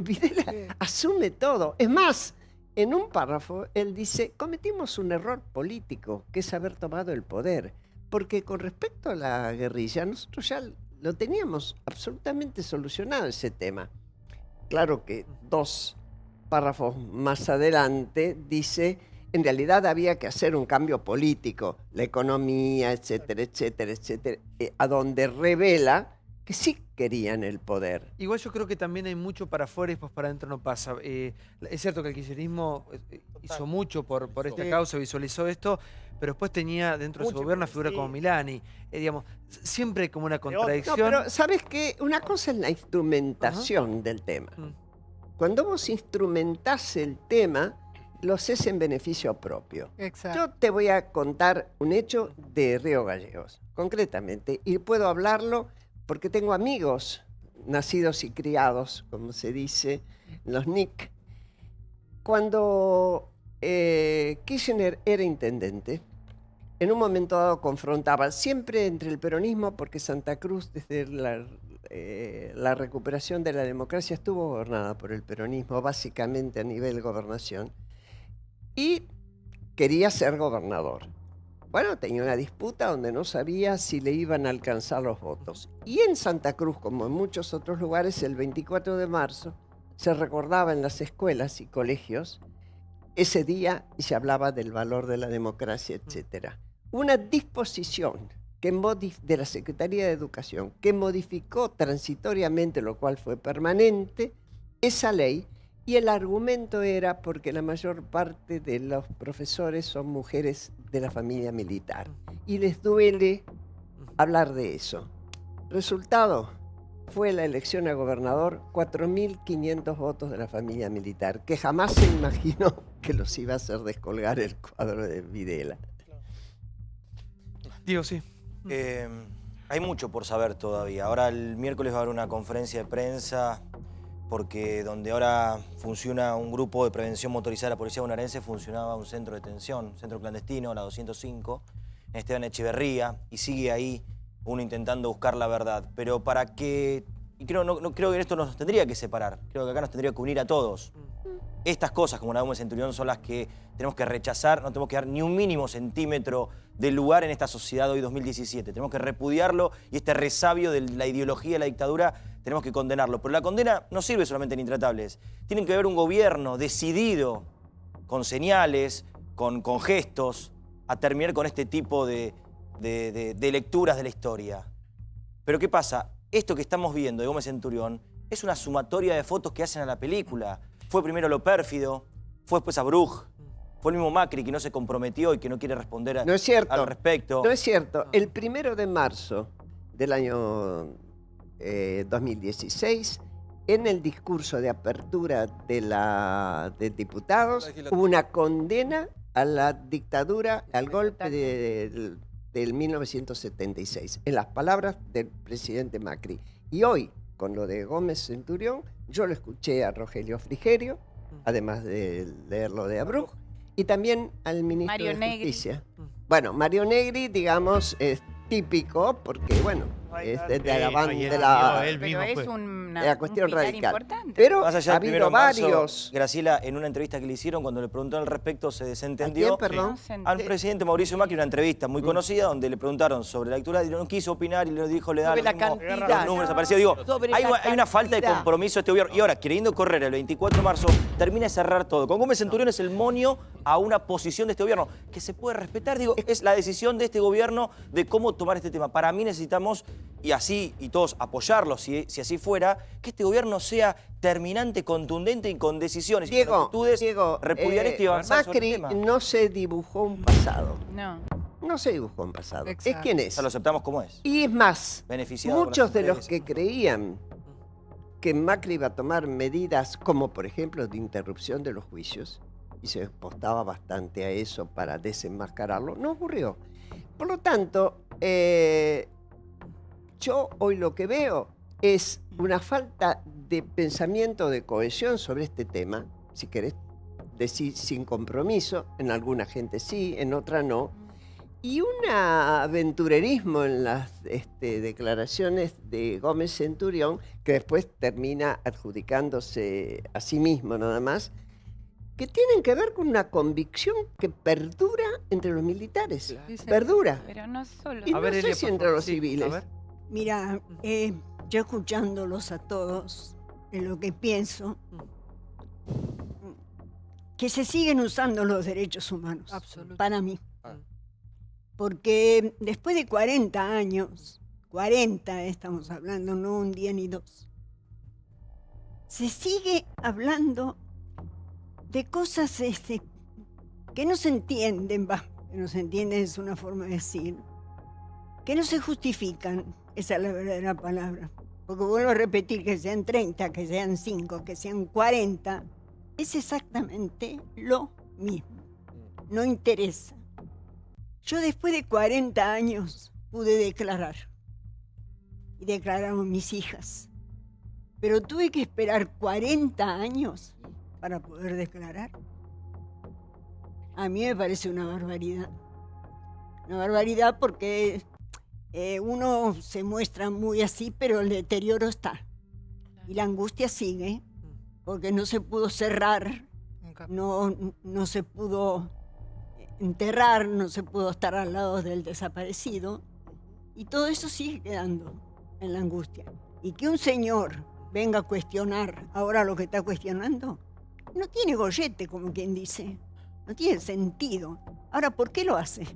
Videla asume todo. Es más, en un párrafo él dice, cometimos un error político, que es haber tomado el poder, porque con respecto a la guerrilla, nosotros ya lo teníamos absolutamente solucionado ese tema. Claro que 2 párrafos más adelante dice, en realidad había que hacer un cambio político, la economía, etcétera, etcétera, etcétera, a donde revela que sí querían el poder. Igual yo creo que también hay mucho para afuera y después para adentro no pasa. Es cierto que el kirchnerismo hizo mucho por esta causa, visualizó esto, pero después tenía dentro de su gobierno una figura como Milani. Digamos, siempre hay como una contradicción. No, pero ¿sabes qué? Una cosa es la instrumentación del tema. Cuando vos instrumentás el tema, los es en beneficio propio. Exacto. Yo te voy a contar un hecho de Río Gallegos, concretamente, y puedo hablarlo porque tengo amigos nacidos y criados, como se dice, los NIC. Cuando Kirchner era intendente, en un momento dado confrontaba siempre entre el peronismo, porque Santa Cruz desde la recuperación de la democracia estuvo gobernada por el peronismo, básicamente a nivel gobernación, y quería ser gobernador. Bueno, tenía una disputa donde no sabía si le iban a alcanzar los votos. Y en Santa Cruz, como en muchos otros lugares, el 24 de marzo se recordaba en las escuelas y colegios ese día y se hablaba del valor de la democracia, etc. Una disposición de la Secretaría de Educación que modificó transitoriamente, lo cual fue permanente, esa ley, y el argumento era porque la mayor parte de los profesores son mujeres de la familia militar y les duele hablar de eso. Resultado, fue la elección a gobernador 4.500 votos de la familia militar, que jamás se imaginó que los iba a hacer descolgar el cuadro de Videla. Digo, sí. Hay mucho por saber todavía. Ahora el miércoles va a haber una conferencia de prensa porque donde ahora funciona un grupo de prevención motorizada de la policía bonaerense funcionaba un centro de detención, un centro clandestino, la 205, en Esteban Echeverría, y sigue ahí uno intentando buscar la verdad. Pero para que... Y no creo que esto nos tendría que separar, creo que acá nos tendría que unir a todos. Estas cosas, como la Gómez Centurión, son las que tenemos que rechazar, no tenemos que dar ni un mínimo centímetro de lugar en esta sociedad hoy 2017. Tenemos que repudiarlo y este resabio de la ideología de la dictadura tenemos que condenarlo. Pero la condena no sirve solamente en Intratables. Tiene que haber un gobierno decidido, con señales, con gestos, a terminar con este tipo de lecturas de la historia. Pero ¿qué pasa? Esto que estamos viendo de Gómez Centurión es una sumatoria de fotos que hacen a la película. Fue primero lo pérfido, fue después Abruj, fue el mismo Macri que no se comprometió y que no quiere responder al respecto. No es cierto. El 1 de marzo del año 2016, en el discurso de apertura de diputados, hubo una condena a la dictadura, al golpe del 1976, en las palabras del presidente Macri. Y hoy, con lo de Gómez Centurión, yo lo escuché a Rogelio Frigerio, además de leer lo de Abruj, y también al ministro Mario de Negri. Justicia. Bueno, Mario Negri, digamos, es típico, porque, bueno, es de la cuestión radical. Importante. Pero Más allá ha del 1 habido de marzo, varios... Graciela, en una entrevista que le hicieron, cuando le preguntaron al respecto, se desentendió. ¿A quién, perdón? Al presidente Mauricio Macri, una entrevista muy conocida, donde le preguntaron sobre la lectura y no quiso opinar y le dijo, le da Sobre la mismo, cantidad. los números aparecidos. Digo, Sobre hay la una falta de cantidad. compromiso de este gobierno. Y ahora, queriendo correr el 24 de marzo, termina de cerrar todo. Con Gómez Centurión es el moño a una posición de este gobierno, que se puede respetar. Digo, es la decisión de este gobierno de cómo tomar este tema. Para mí necesitamos, y así, y todos apoyarlo, si así fuera, que este gobierno sea terminante, contundente y con decisiones y con actitudes, repudiar esto y avanzar sobre el Macri tema. no se dibujó un pasado. No. No se dibujó un pasado. Exacto. Es quien es. O sea, lo aceptamos como es. Y es más, Beneficiado muchos con de las los que creían que Macri iba a tomar medidas como, por ejemplo, de interrupción de los juicios, y se apostaba bastante a eso para desenmascararlo, no ocurrió. Por lo tanto, yo hoy lo que veo es una falta de pensamiento, de cohesión sobre este tema, si querés decir sin compromiso, en alguna gente sí, en otra no, y un aventurerismo en las declaraciones de Gómez Centurión, que después termina adjudicándose a sí mismo nada más, que tienen que ver con una convicción que perdura entre los militares. Perdura. Pero no solo. Y no sé si entre los civiles. Mira, yo escuchándolos a todos, en lo que pienso, que se siguen usando los derechos humanos, para mí. Porque después de 40 años, 40 estamos hablando, no un día ni dos, se sigue hablando de cosas que no se entienden, que no se entienden es una forma de decir, que no se justifican, esa es la verdadera palabra. Porque vuelvo a repetir, que sean 30, que sean 5, que sean 40, es exactamente lo mismo. No interesa. Yo después de 40 años pude declarar. Y declararon mis hijas. Pero tuve que esperar 40 años para poder declarar. A mí me parece una barbaridad. Una barbaridad porque uno se muestra muy así, pero el deterioro está. Y la angustia sigue, porque no se pudo cerrar, no se pudo enterrar, no se pudo estar al lado del desaparecido. Y todo eso sigue quedando en la angustia. Y que un señor venga a cuestionar ahora lo que está cuestionando, no tiene gollete, como quien dice. No tiene sentido. Ahora, ¿por qué lo hace?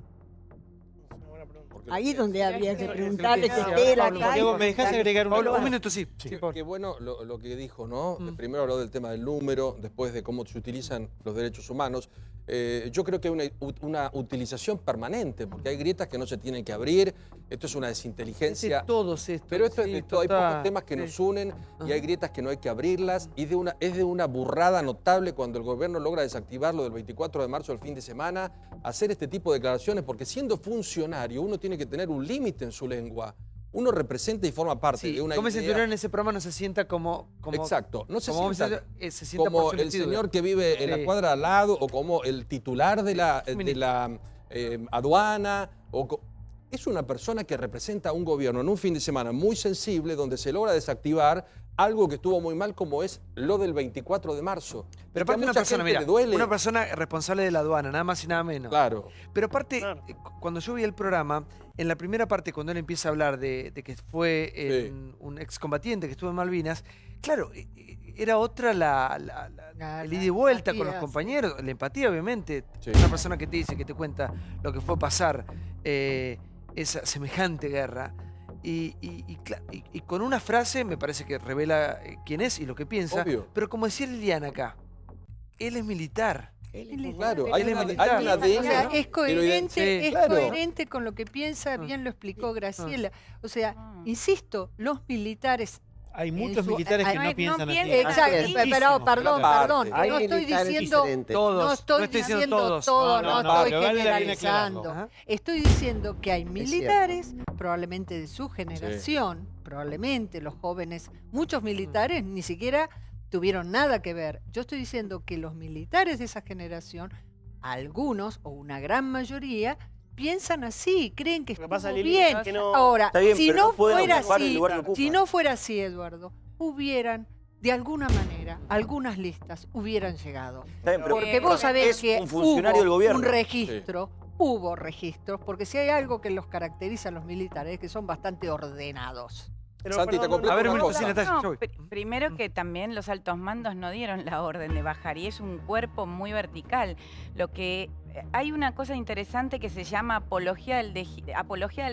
Ahí es donde habría que preguntarle que esté en la calle. ¿Me dejás agregar un minuto? Sí. Qué bueno lo que dijo, ¿no? Primero habló del tema del número, después de cómo se utilizan los derechos humanos. Yo creo que hay una utilización permanente, porque hay grietas que no se tienen que abrir. Esto es una desinteligencia. Es de todos estos. Pero esto es de todo. Hay pocos temas que nos unen y hay grietas que no hay que abrirlas. Y es de una burrada notable cuando el gobierno logra desactivar lo del 24 de marzo, el fin de semana, hacer este tipo de declaraciones, porque siendo funcionario uno tiene que tener un límite en su lengua. Uno representa y forma parte de una Gómez idea. Centurión en ese programa no se sienta como Exacto, no se como sienta sienta como por su el vestidura. señor que vive en la cuadra al lado, o como el titular de la aduana. Es una persona que representa a un gobierno en un fin de semana muy sensible, donde se logra desactivar algo que estuvo muy mal, como es lo del 24 de marzo. Pero aparte una persona responsable de la aduana, nada más y nada menos. Claro. Pero aparte, cuando yo vi el programa, en la primera parte, cuando él empieza a hablar de que fue un excombatiente que estuvo en Malvinas, claro, era otra el ida y vuelta empatía, con los compañeros, la empatía, obviamente. Sí. Una persona que te dice, que te cuenta lo que fue pasar esa semejante guerra. Y con una frase me parece que revela quién es y lo que piensa. Obvio. Pero como decía Liliana acá, él es militar. Claro, hay una ADN. O sea, es coherente, claro. coherente con lo que piensa, bien lo explicó Graciela. O sea, insisto, los militares... Hay muchos militares que no piensan así. Exacto, pero perdón. No estoy diciendo todos. No estoy diciendo todos. todo, no estoy pero vale la pena generalizando. aclararlo. Estoy diciendo que hay militares, probablemente de su generación, probablemente los jóvenes, muchos militares ni siquiera tuvieron nada que ver. Yo estoy diciendo que los militares de esa generación, algunos o una gran mayoría, piensan así, creen que estuvo bien. Ahora, si no fuera así, Eduardo, hubieran, de alguna manera, algunas listas hubieran llegado. Porque vos sabés que hubo un registro, hubo registros, porque si hay algo que los caracteriza a los militares es que son bastante ordenados. Santi, te completo una cosa. Primero que también los altos mandos no dieron la orden de bajar y es un cuerpo muy vertical. Hay una cosa interesante que se llama apología del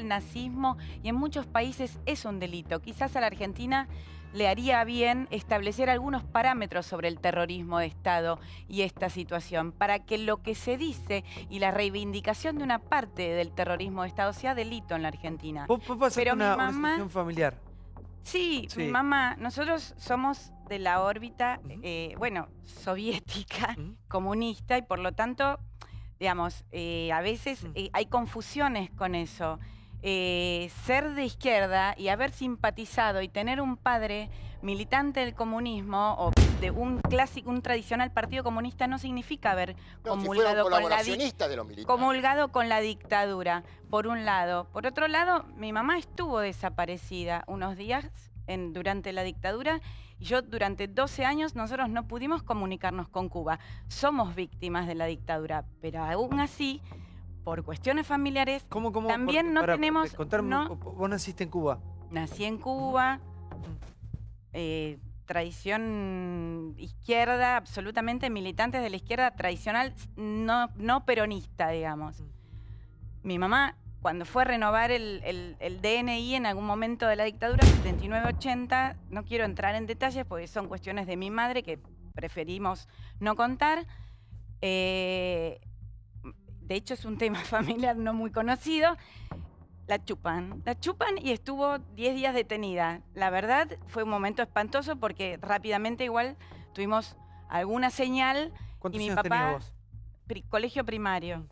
nazismo y en muchos países es un delito. Quizás a la Argentina le haría bien establecer algunos parámetros sobre el terrorismo de Estado y esta situación, para que lo que se dice y la reivindicación de una parte del terrorismo de Estado sea delito en la Argentina. ¿Vos pasás una situación familiar? Sí, mi mamá, nosotros somos de la órbita, soviética, comunista, y por lo tanto, digamos, a veces hay confusiones con eso. Ser de izquierda y haber simpatizado y tener un padre militante del comunismo o de un tradicional partido comunista no significa haber comulgado con la dictadura, por un lado. Por otro lado, mi mamá estuvo desaparecida unos días durante la dictadura y yo durante 12 años nosotros no pudimos comunicarnos con Cuba. Somos víctimas de la dictadura, pero aún así, por cuestiones familiares, también no tenemos... ¿Vos naciste en Cuba? Nací en Cuba, tradición izquierda, absolutamente militantes de la izquierda tradicional, no peronista, digamos. Mi mamá, cuando fue a renovar el DNI en algún momento de la dictadura, 79-80, no quiero entrar en detalles porque son cuestiones de mi madre que preferimos no contar. De hecho, es un tema familiar no muy conocido. La chupan y estuvo 10 días detenida. La verdad, fue un momento espantoso porque rápidamente igual tuvimos alguna señal. ¿Cuántos y mi años papá, tenías vos? colegio primario.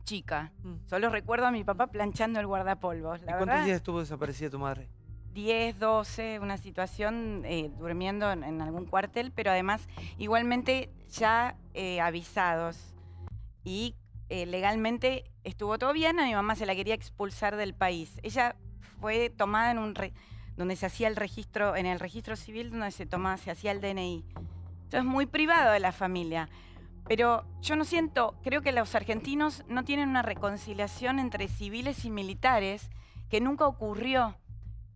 Chica. Solo recuerdo a mi papá planchando el guardapolvos. ¿Y cuántos días estuvo desaparecida tu madre? 10, 12, una situación durmiendo en algún cuartel, pero además igualmente ya avisados. Y legalmente estuvo todo bien, a mi mamá se la quería expulsar del país. Ella fue tomada en donde se hacía el registro, en el registro civil donde se hacía el DNI. Entonces muy privado de la familia. Pero yo no siento, creo que los argentinos no tienen una reconciliación entre civiles y militares, que nunca ocurrió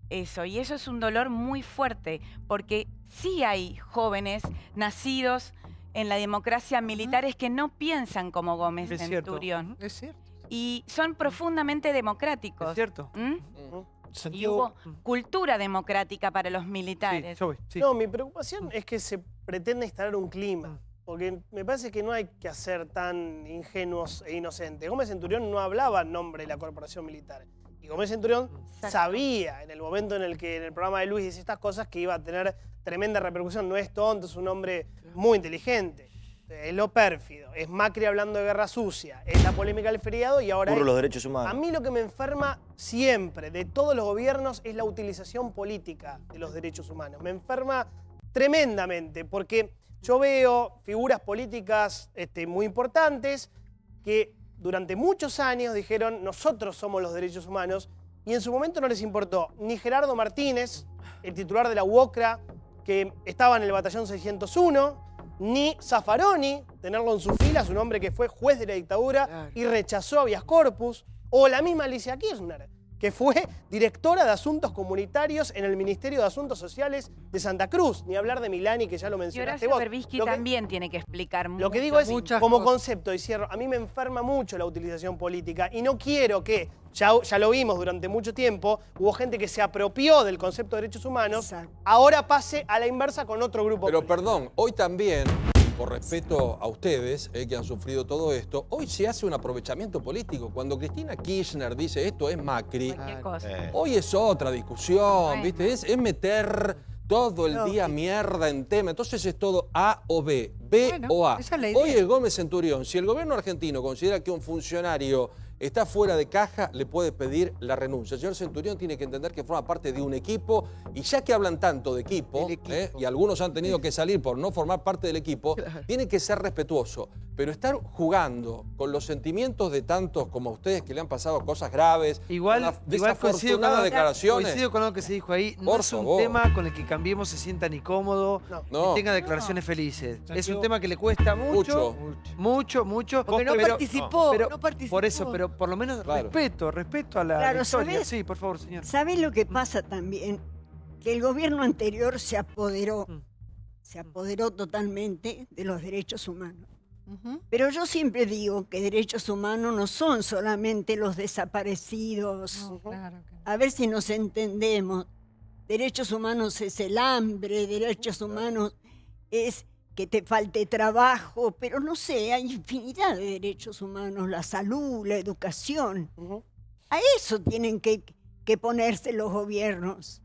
eso. Y eso es un dolor muy fuerte, porque sí hay jóvenes nacidos en la democracia militares que no piensan como Gómez Centurión. Es cierto. Y son profundamente democráticos. Es cierto. Y hubo cultura democrática para los militares. No, mi preocupación es que se pretende instalar un clima. Porque me parece que no hay que ser tan ingenuos e inocentes. Gómez Centurión no hablaba en nombre de la corporación militar. Y Gómez Centurión sabía en el momento en el que en el programa de Luis dice estas cosas que iba a tener tremenda repercusión. No es tonto, es un hombre muy inteligente. Es lo pérfido. Es Macri hablando de guerra sucia. Es la polémica del feriado y ahora... Por los derechos humanos. A mí lo que me enferma siempre de todos los gobiernos es la utilización política de los derechos humanos. Me enferma tremendamente porque... Yo veo figuras políticas muy importantes que durante muchos años dijeron nosotros somos los derechos humanos y en su momento no les importó ni Gerardo Martínez, el titular de la UOCRA, que estaba en el batallón 601, ni Zaffaroni, tenerlo en sus filas, un hombre que fue juez de la dictadura y rechazó habeas corpus, o la misma Alicia Kirchner, que fue directora de Asuntos Comunitarios en el Ministerio de Asuntos Sociales de Santa Cruz. Ni hablar de Milani, que ya lo mencionaste vos. Y Horacio Berbisky también tiene que explicar mucho. Lo que digo es, como concepto, y cierro, a mí me enferma mucho la utilización política y no quiero que, ya lo vimos durante mucho tiempo, hubo gente que se apropió del concepto de derechos humanos, ahora pase a la inversa con otro grupo político. Pero perdón, hoy también... Por respeto a ustedes que han sufrido todo esto, hoy se hace un aprovechamiento político. Cuando Cristina Kirchner dice esto es Macri, hoy es otra discusión, ¿viste? Es meter todo el día mierda en tema. Entonces es todo A o B, B o A. Hoy es Gómez Centurión. Si el gobierno argentino considera que un funcionario está fuera de caja, le puede pedir la renuncia. El señor Centurión tiene que entender que forma parte de un equipo y ya que hablan tanto de equipo. Y algunos han tenido que salir por no formar parte del equipo, tiene que ser respetuoso. Pero estar jugando con los sentimientos de tantos como ustedes que le han pasado cosas graves, igual desafortunadas declaraciones. Coincido con lo que se dijo ahí. No es un tema con el que Cambiemos se sienta ni cómodo, ni tenga declaraciones felices. Es un tema que le cuesta mucho. Porque no participó. Por eso, pero por lo menos respeto a la historia. Sí, por favor, señor. ¿Sabés lo que pasa también? Que el gobierno anterior se apoderó totalmente de los derechos humanos. Pero yo siempre digo que derechos humanos no son solamente los desaparecidos. A ver si nos entendemos. Derechos humanos es el hambre, derechos humanos es que te falte trabajo, pero no sé, hay infinidad de derechos humanos, la salud, la educación. A eso tienen que ponerse los gobiernos.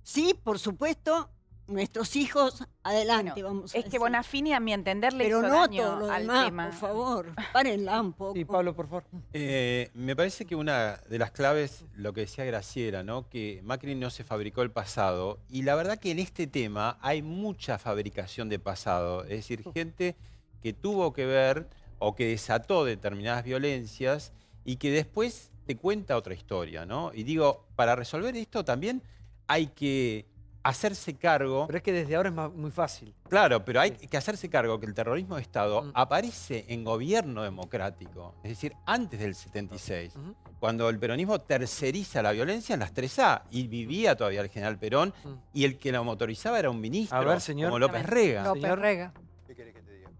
Sí, por supuesto, nuestros hijos, adelante, vamos a decir. Es que Bonafini, a mi entender, le pero hizo no daño todo lo al demás, tema. por favor, párenla un poco. Sí, Pablo, por favor. Me parece que una de las claves, lo que decía Graciela, ¿no? Que Macri no se fabricó el pasado. Y la verdad que en este tema hay mucha fabricación de pasado. Es decir, gente que tuvo que ver o que desató determinadas violencias y que después te cuenta otra historia, ¿no? Y digo, para resolver esto también hay que hacerse cargo... Pero es que desde ahora es muy fácil. Claro, pero hay que hacerse cargo que el terrorismo de Estado aparece en gobierno democrático, es decir, antes del 76, cuando el peronismo terceriza la violencia en las 3A, y vivía todavía el general Perón, y el que la motorizaba era un ministro, como López Rega. López Rega. ¿Qué querés que te diga?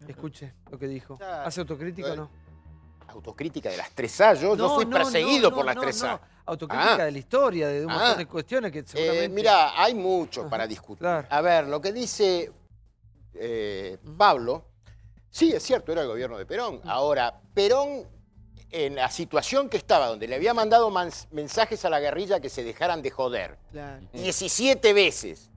Escuche lo que dijo. ¿Hace autocrítica o no? ¿Autocrítica de las 3A? Yo fui perseguido por las 3A. Autocrítica de la historia, de un montón de cuestiones que seguramente... Mira, hay mucho para discutir. A ver, lo que dice Pablo, sí, es cierto, era el gobierno de Perón. Ahora, Perón, en la situación que estaba, donde le había mandado mensajes a la guerrilla que se dejaran de joder, 17 veces,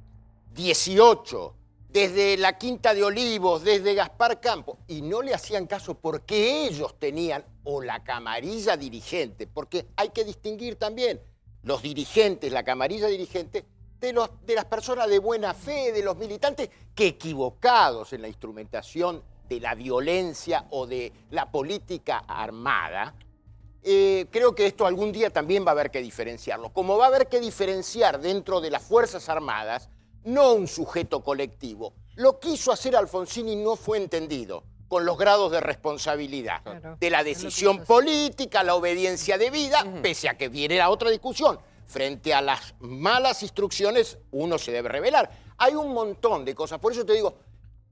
18 desde la Quinta de Olivos, desde Gaspar Campo, y no le hacían caso porque ellos tenían, o la camarilla dirigente, porque hay que distinguir también los dirigentes, la camarilla dirigente, de las personas de buena fe, de los militantes que equivocados en la instrumentación de la violencia o de la política armada, creo que esto algún día también va a haber que diferenciarlo. Como va a haber que diferenciar dentro de las Fuerzas Armadas, no un sujeto colectivo. Lo quiso hacer Alfonsín y no fue entendido con los grados de responsabilidad, de la decisión política, la obediencia debida, pese a que viene la otra discusión. Frente a las malas instrucciones, uno se debe rebelar. Hay un montón de cosas. Por eso te digo,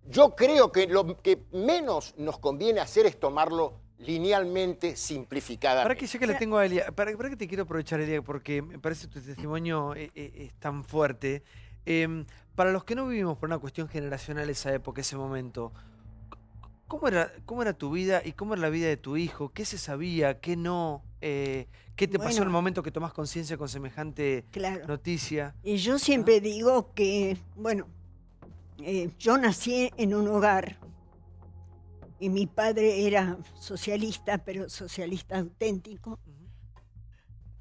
yo creo que lo que menos nos conviene hacer es tomarlo linealmente, simplificadamente. Para que sé que le tengo a Elia, para que te quiero aprovechar, Elia, porque me parece tu testimonio es tan fuerte. Para los que no vivimos por una cuestión generacional esa época, ese momento, ¿cómo era tu vida y cómo era la vida de tu hijo? ¿Qué se sabía? ¿Qué no? ¿Qué te pasó en el momento que tomás conciencia con semejante noticia? Y yo siempre digo que, bueno, yo nací en un hogar y mi padre era socialista, pero socialista auténtico.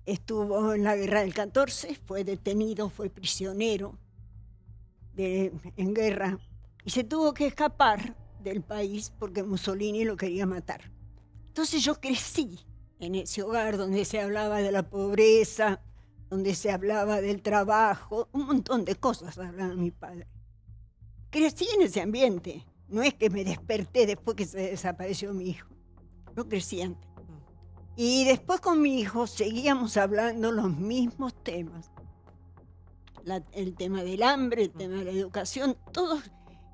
Estuvo en la guerra del 14, fue detenido, fue prisionero en guerra y se tuvo que escapar del país porque Mussolini lo quería matar. Entonces yo crecí en ese hogar donde se hablaba de la pobreza, donde se hablaba del trabajo, un montón de cosas hablaba mi padre. Crecí en ese ambiente, no es que me desperté después que se desapareció mi hijo, yo crecí antes. Y después con mi hijo seguíamos hablando los mismos temas. El tema del hambre, el tema de la educación, todos.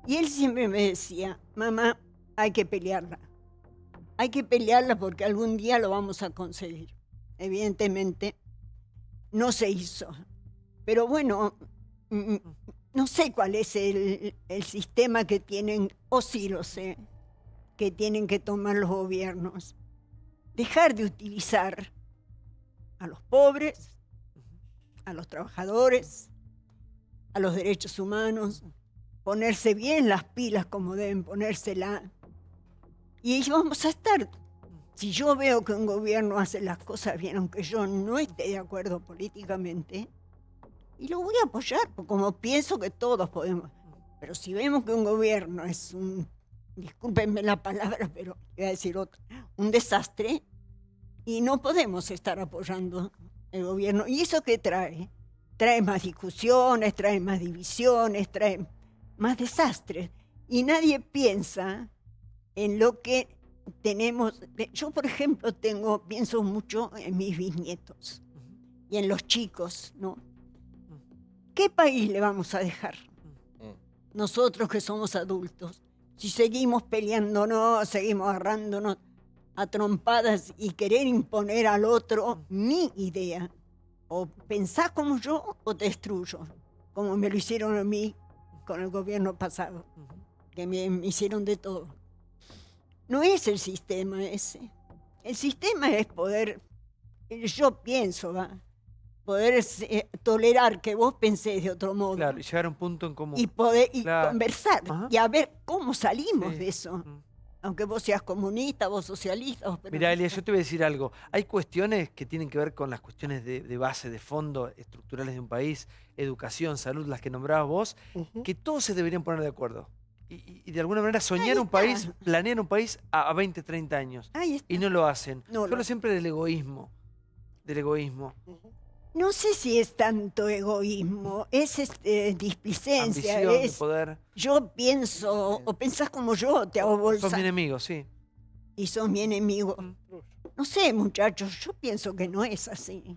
Y él siempre me decía, mamá, hay que pelearla. Hay que pelearla porque algún día lo vamos a conseguir. Evidentemente, no se hizo. Pero bueno, no sé cuál es el sistema que tienen, o sí lo sé, que tienen que tomar los gobiernos. Dejar de utilizar a los pobres, a los trabajadores, a los derechos humanos, ponerse bien las pilas como deben ponérselas. Y vamos a estar, si yo veo que un gobierno hace las cosas bien, aunque yo no esté de acuerdo políticamente, y lo voy a apoyar, porque como pienso que todos podemos. Pero si vemos que un gobierno es discúlpenme la palabra, pero voy a decir otra, un desastre, y no podemos estar apoyando el gobierno. ¿Y eso qué trae? Trae más discusiones, trae más divisiones, trae más desastres. Y nadie piensa en lo que tenemos. Yo, por ejemplo, pienso mucho en mis bisnietos y en los chicos, ¿no? ¿Qué país le vamos a dejar? Nosotros que somos adultos. Si seguimos peleándonos, seguimos agarrándonos a trompadas y querer imponer al otro mi idea. O pensás como yo o te destruyo, como me lo hicieron a mí con el gobierno pasado, que me hicieron de todo. No es el sistema ese. El sistema es poder, yo pienso, poder tolerar que vos pensés de otro modo. Claro, y llegar a un punto en común. Y poder conversar y a ver cómo salimos de eso. Aunque vos seas comunista, vos socialista. Vos Mirá, Elia, yo te voy a decir algo. Hay cuestiones que tienen que ver con las cuestiones de base, de fondo, estructurales de un país, educación, salud, las que nombrabas vos, que todos se deberían poner de acuerdo. Y de alguna manera soñar un país, planear un país a 20, 30 años. Y no lo hacen. Yo hablo siempre del egoísmo. Del egoísmo. No sé si es tanto egoísmo, es displicencia, ambición, es poder. Yo pienso, o pensás como yo, te hago bolsa. Sos mi enemigo, sí. Y sos mi enemigo. No sé, muchachos, yo pienso que no es así.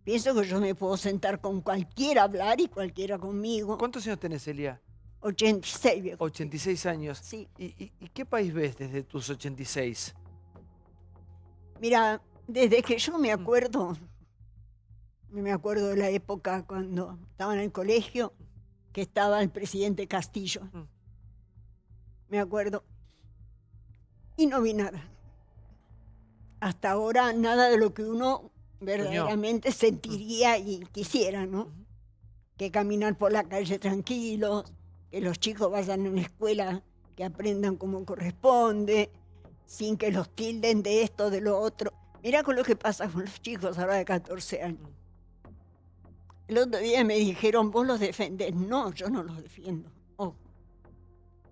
Pienso que yo me puedo sentar con cualquiera a hablar y cualquiera conmigo. ¿Cuántos años tenés, Elia? 86, viejo. 86 años. Sí. ¿Y qué país ves desde tus 86? Mira, desde que yo me acuerdo de la época cuando estaba en el colegio, que estaba el presidente Castillo. Me acuerdo. Y no vi nada. Hasta ahora nada de lo que uno verdaderamente sentiría y quisiera, ¿no? Que caminar por la calle tranquilo, que los chicos vayan a una escuela que aprendan como corresponde, sin que los tilden de esto, de lo otro. Mirá con lo que pasa con los chicos ahora de 14 años. El otro día me dijeron, vos los defendés. No, yo no los defiendo. Oh.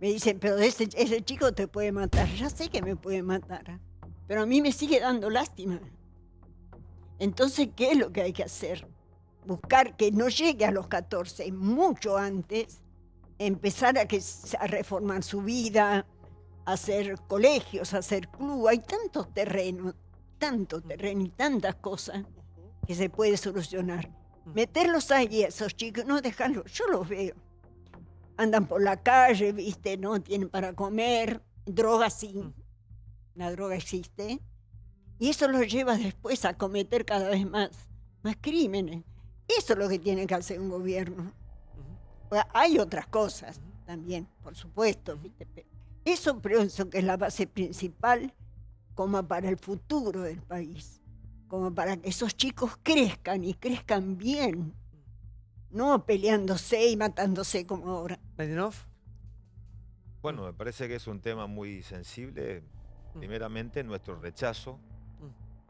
Me dicen, pero ese chico te puede matar. Ya sé que me puede matar, pero a mí me sigue dando lástima. Entonces, ¿qué es lo que hay que hacer? Buscar que no llegue a los 14, mucho antes, empezar a reformar su vida, a hacer colegios, a hacer club. Hay tanto terreno y tantas cosas que se puede solucionar. Meterlos ahí a esos chicos, no dejarlos, yo los veo. Andan por la calle, ¿viste? No tienen para comer, droga sí, la droga existe. Y eso los lleva después a cometer cada vez más crímenes. Eso es lo que tiene que hacer un gobierno. Hay otras cosas también, por supuesto, ¿viste? Pero eso pienso que es la base principal como para el futuro del país, como para que esos chicos crezcan y crezcan bien, no peleándose y matándose como ahora. ¿Medinov? Bueno, me parece que es un tema muy sensible. Primeramente, nuestro rechazo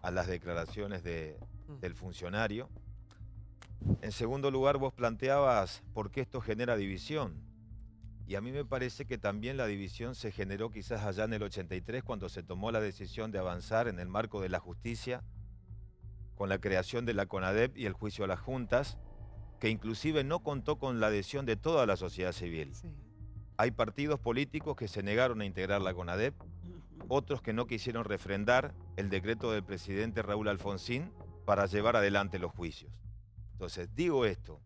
a las declaraciones del funcionario. En segundo lugar, vos planteabas por qué esto genera división. Y a mí me parece que también la división se generó quizás allá en el 83, cuando se tomó la decisión de avanzar en el marco de la justicia, con la creación de la CONADEP y el juicio a las juntas, que inclusive no contó con la adhesión de toda la sociedad civil. Sí. Hay partidos políticos que se negaron a integrar la CONADEP, otros que no quisieron refrendar el decreto del presidente Raúl Alfonsín para llevar adelante los juicios. Entonces, digo esto,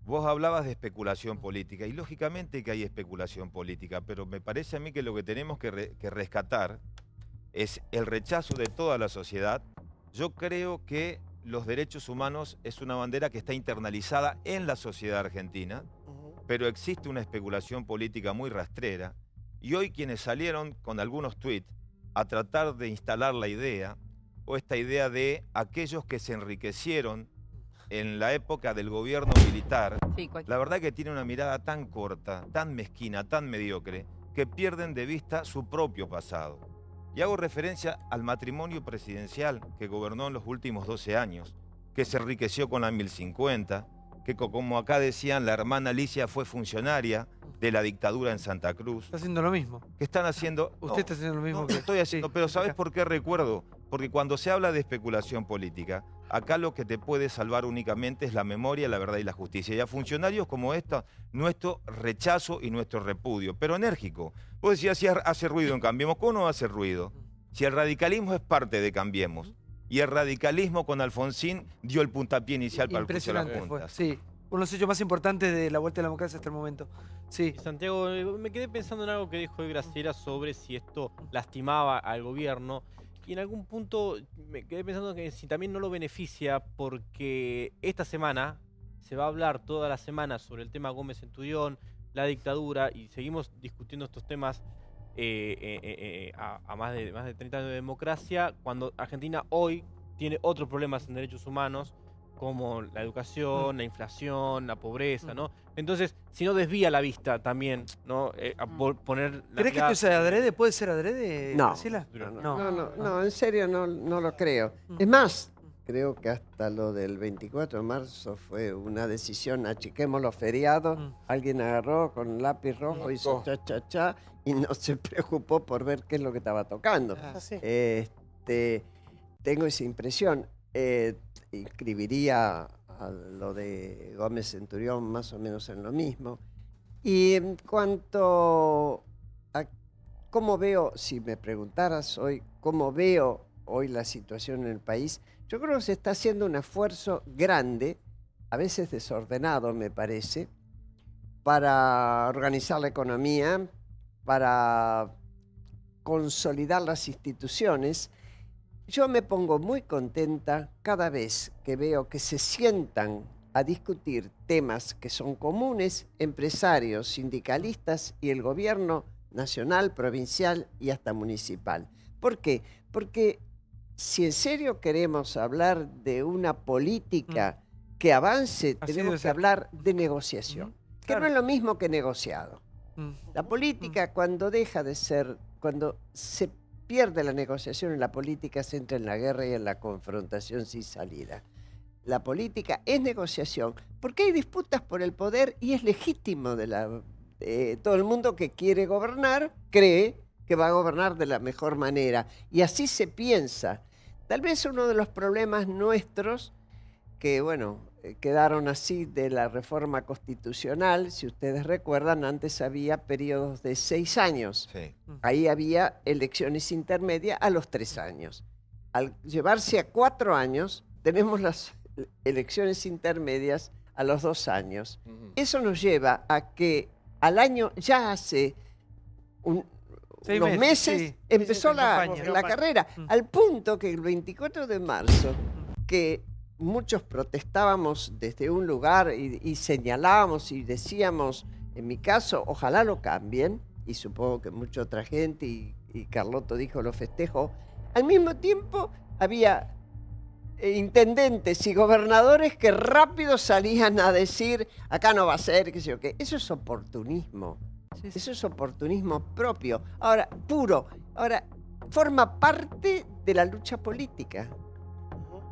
vos hablabas de especulación política, y lógicamente que hay especulación política, pero me parece a mí que lo que tenemos que rescatar es el rechazo de toda la sociedad. Yo creo que los derechos humanos es una bandera que está internalizada en la sociedad argentina, pero existe una especulación política muy rastrera, y hoy quienes salieron con algunos tuits a tratar de instalar la idea, o esta idea de aquellos que se enriquecieron en la época del gobierno militar, la verdad que tiene una mirada tan corta, tan mezquina, tan mediocre, que pierden de vista su propio pasado. Y hago referencia al matrimonio presidencial que gobernó en los últimos 12 años, que se enriqueció con la 1050, que como acá decían, la hermana Alicia fue funcionaria de la dictadura en Santa Cruz. Está haciendo lo mismo. ¿Qué están haciendo? Usted está haciendo lo mismo no, que... estoy haciendo, pero ¿sabes por qué recuerdo? Porque cuando se habla de especulación política, acá lo que te puede salvar únicamente es la memoria, la verdad y la justicia. Y a funcionarios como esta, nuestro rechazo y nuestro repudio, pero enérgico. Vos decías, si hace ruido en Cambiemos, ¿cómo no hace ruido? Si el radicalismo es parte de Cambiemos, y el radicalismo con Alfonsín dio el puntapié inicial para el juicio a las juntas. Sí, uno de los hechos más importantes de la vuelta a la democracia hasta el momento. Sí. Santiago, me quedé pensando en algo que dijo hoy Graciela sobre si esto lastimaba al gobierno. Y en algún punto me quedé pensando que si también no lo beneficia, porque esta semana se va a hablar toda la semana sobre el tema Gómez Centurión, la dictadura, y seguimos discutiendo estos temas a más de 30 años de democracia, cuando Argentina hoy tiene otros problemas en derechos humanos, como la educación, la inflación, la pobreza, ¿no? Entonces, si no desvía la vista también, ¿no? Poner la ¿Crees que esto sea adrede? ¿Puede ser adrede, no. Graciela? No, en serio no lo creo. Es más, creo que hasta lo del 24 de marzo fue una decisión, achiquemos los feriados, alguien agarró con lápiz rojo, hizo cha-cha-cha y no se preocupó por ver qué es lo que estaba tocando. Tengo esa impresión. Inscribiría a lo de Gómez Centurión más o menos en lo mismo. Y en cuanto a cómo veo, si me preguntaras hoy, cómo veo hoy la situación en el país, yo creo que se está haciendo un esfuerzo grande, a veces desordenado me parece, para organizar la economía, para consolidar las instituciones. Yo me pongo muy contenta cada vez que veo que se sientan a discutir temas que son comunes, empresarios, sindicalistas y el gobierno nacional, provincial y hasta municipal. ¿Por qué? Porque si en serio queremos hablar de una política que avance, tenemos que hablar de negociación. que no es lo mismo que negociado. La política, cuando deja de ser, cuando se pierde la negociación en la política, se entra en la guerra y en la confrontación sin salida. La política es negociación, porque hay disputas por el poder y es legítimo todo el mundo que quiere gobernar cree que va a gobernar de la mejor manera. Y así se piensa. Tal vez uno de los problemas nuestros, que bueno, quedaron así de la reforma constitucional, si ustedes recuerdan, antes había periodos de 6 años. Sí. Ahí había elecciones intermedias a los 3 años. Al llevarse a 4 años, tenemos las elecciones intermedias a los 2 años. Eso nos lleva a que al año, ya hace unos meses, sí, empezó la campaña. carrera, al punto que el 24 de marzo, que muchos protestábamos desde un lugar y señalábamos y decíamos, en mi caso, ojalá lo cambien, y supongo que mucha otra gente, y Carlotto dijo, lo festejo. Al mismo tiempo había intendentes y gobernadores que rápido salían a decir, acá no va a ser, qué sé yo qué. Eso es oportunismo. Eso es oportunismo propio. Ahora, puro. Ahora, forma parte de la lucha política.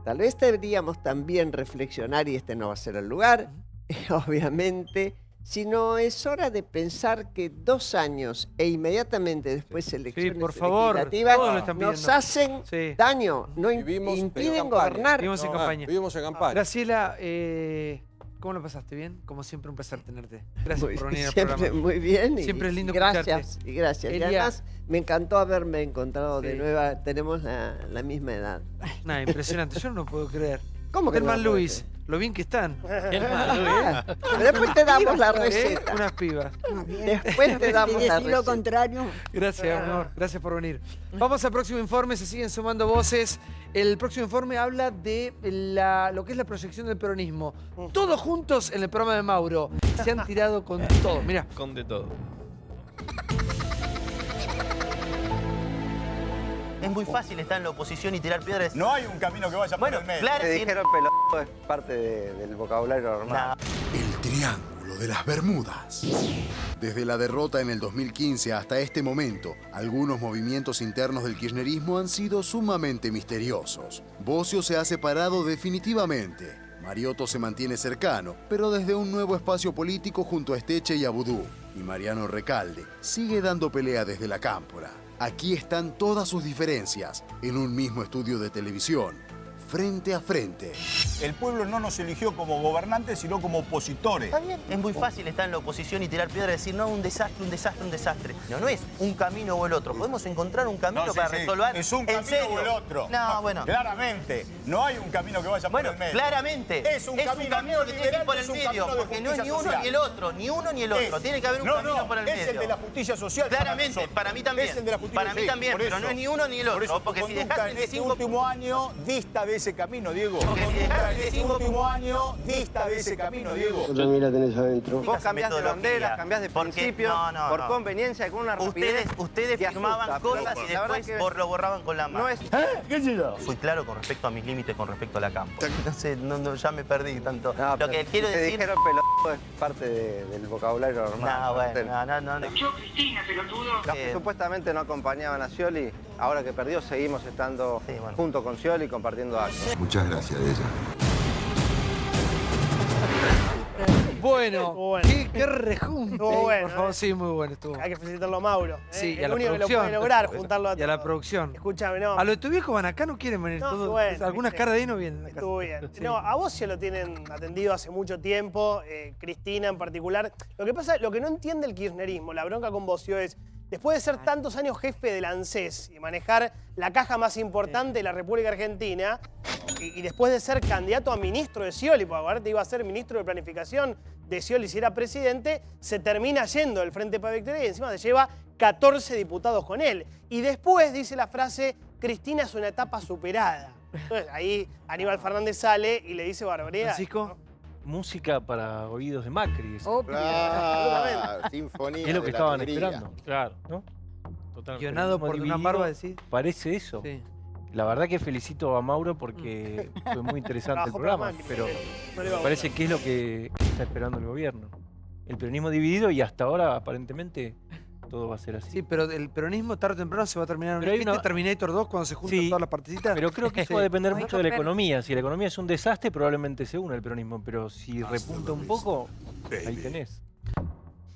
Tal vez deberíamos también reflexionar, y este no va a ser el lugar, obviamente, sino es hora de pensar que 2 años e inmediatamente después elecciones por favor, legislativas todos lo están nos pidiendo. hacen daño, no impiden gobernar. Vivimos en campaña. Vivimos en campaña. Graciela, ¿cómo lo pasaste? ¿Bien? Como siempre, un placer tenerte. Gracias por venir al Siempre programa. muy bien. Siempre es lindo gracias, escucharte. y gracias. Y Elia. además me encantó haberme encontrado de Sí. nueva. Tenemos la misma edad. Nada, impresionante. Yo no lo puedo creer. ¿Cómo que Telman no lo puedo Luis, lo bien que están. Después te damos la Pibas, receta. Unas pibas. Después te damos la decir lo receta. contrario. Gracias, amor. Gracias por venir. Vamos al próximo informe. Se siguen sumando voces. El próximo informe habla de lo que es la proyección del peronismo. Todos juntos en el programa de Mauro. Se han tirado con todo. Mirá. Con de todo. Es muy fácil estar en la oposición y tirar piedras. No hay un camino que vaya por el medio. Claro, Te sí. dijeron es parte del vocabulario normal. El Triángulo de las Bermudas. Desde la derrota en el 2015 hasta este momento, algunos movimientos internos del kirchnerismo han sido sumamente misteriosos. Bocio se ha separado definitivamente. Mariotto se mantiene cercano, pero desde un nuevo espacio político junto a Esteche y a Vudú. Y Mariano Recalde sigue dando pelea desde la Cámpora. Aquí están todas sus diferencias, en un mismo estudio de televisión, frente a frente. El pueblo no nos eligió como gobernantes, sino como opositores. Está bien. Es muy fácil estar en la oposición y tirar piedras y decir, no, un desastre, un desastre, un desastre. No es un camino o el otro. Podemos encontrar un camino No, sí, para sí. resolver. Es un ¿En camino serio? o el otro. No, bueno. Claramente. No hay un camino que vaya por el medio. Claramente. Es un camino camino que tiene que ir por el es un medio. camino de Porque no es ni justicia uno social. ni el otro. Ni uno ni el otro. Tiene que haber un camino por el medio. Es el de la justicia social. Claramente. Para mí también. Es el de la justicia Para mí social. también. Por Pero eso. no es ni uno ni el Por otro. eso tu Porque si conducta dejaste en de este 5... último año dista de ese camino, Diego. Porque si dejaste de Este 5... último año dista de ese camino, Diego. Tú también la tenés adentro. Vos cambiás de bandera, cambiás de principio, por conveniencia y con una rapidez. Ustedes firmaban cosas y después lo borraban con la mano. ¿Qué es eso? Fui claro con respecto a mis límites, con respecto a la campo. No sé, ya me perdí tanto. No, Lo que quiero te decir... dijeron pelotudo es parte del vocabulario normal. No, bueno, no. Yo, Cristina, pelotudo. Los que supuestamente no acompañaban a Scioli, ahora que perdió, seguimos estando junto con Scioli compartiendo actos. Muchas gracias, ella. Bueno, Bueno. qué rejunte. Estuvo bueno, Por favor, sí, muy bueno estuvo. Hay que felicitarlo a Mauro. Sí, y a el la único que lo producción. puede lograr, juntarlo a Y a la todos. producción. Escúchame, no. A lo de tu viejo van acá, no quieren venir No, todos. bueno, Algunas viste. caras de ahí no vienen. acá. Estuvo bien. Sí. No, a vos se lo tienen atendido hace mucho tiempo, Cristina en particular. Lo que pasa, lo que no entiende el kirchnerismo, la bronca con Bocio es, después de ser tantos años jefe del ANSES y manejar la caja más importante de la República Argentina, y después de ser candidato a ministro de Scioli, porque ahora te iba a ser ministro de Planificación de Scioli si era presidente, se termina yendo del Frente para Victoria y encima se lleva 14 diputados con él. Y después dice la frase, Cristina es una etapa superada. Entonces ahí Aníbal Fernández sale y le dice barbaridad. Francisco. Música para oídos de Macri. Claro, sinfonía Es lo que de la estaban alegría. esperando. Claro, ¿no? Totalmente. Guionado por Dividido, Durán Barba, decís. Parece eso. Sí. La verdad que felicito a Mauro porque fue muy interesante el Trabajó para programa, Macri, pero no le va a me parece que es lo que está esperando el gobierno. el peronismo dividido y hasta ahora aparentemente todo va a ser así. Sí, pero el peronismo tarde o temprano se va a terminar. ¿Viste Terminator 2 cuando se juntan todas las partecitas? Pero creo que eso va a depender mucho de la economía. Si la economía es un desastre, probablemente se una el peronismo, pero si repunta un poco, ahí tenés.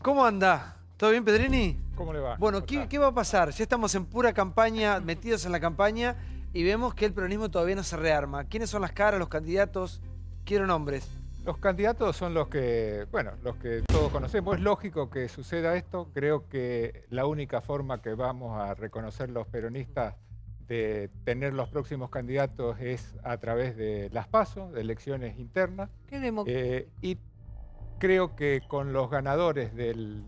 ¿Cómo anda? ¿Todo bien, Pedrini? ¿Cómo le va? Bueno, ¿qué va a pasar? Ya estamos en pura campaña, metidos en la campaña, y vemos que el peronismo todavía no se rearma. ¿Quiénes son las caras, los candidatos? Quiero nombres. Los candidatos son los que todos conocemos. Es lógico que suceda esto. Creo que la única forma que vamos a reconocer los peronistas de tener los próximos candidatos es a través de las PASO, de elecciones internas. Y creo que con los ganadores del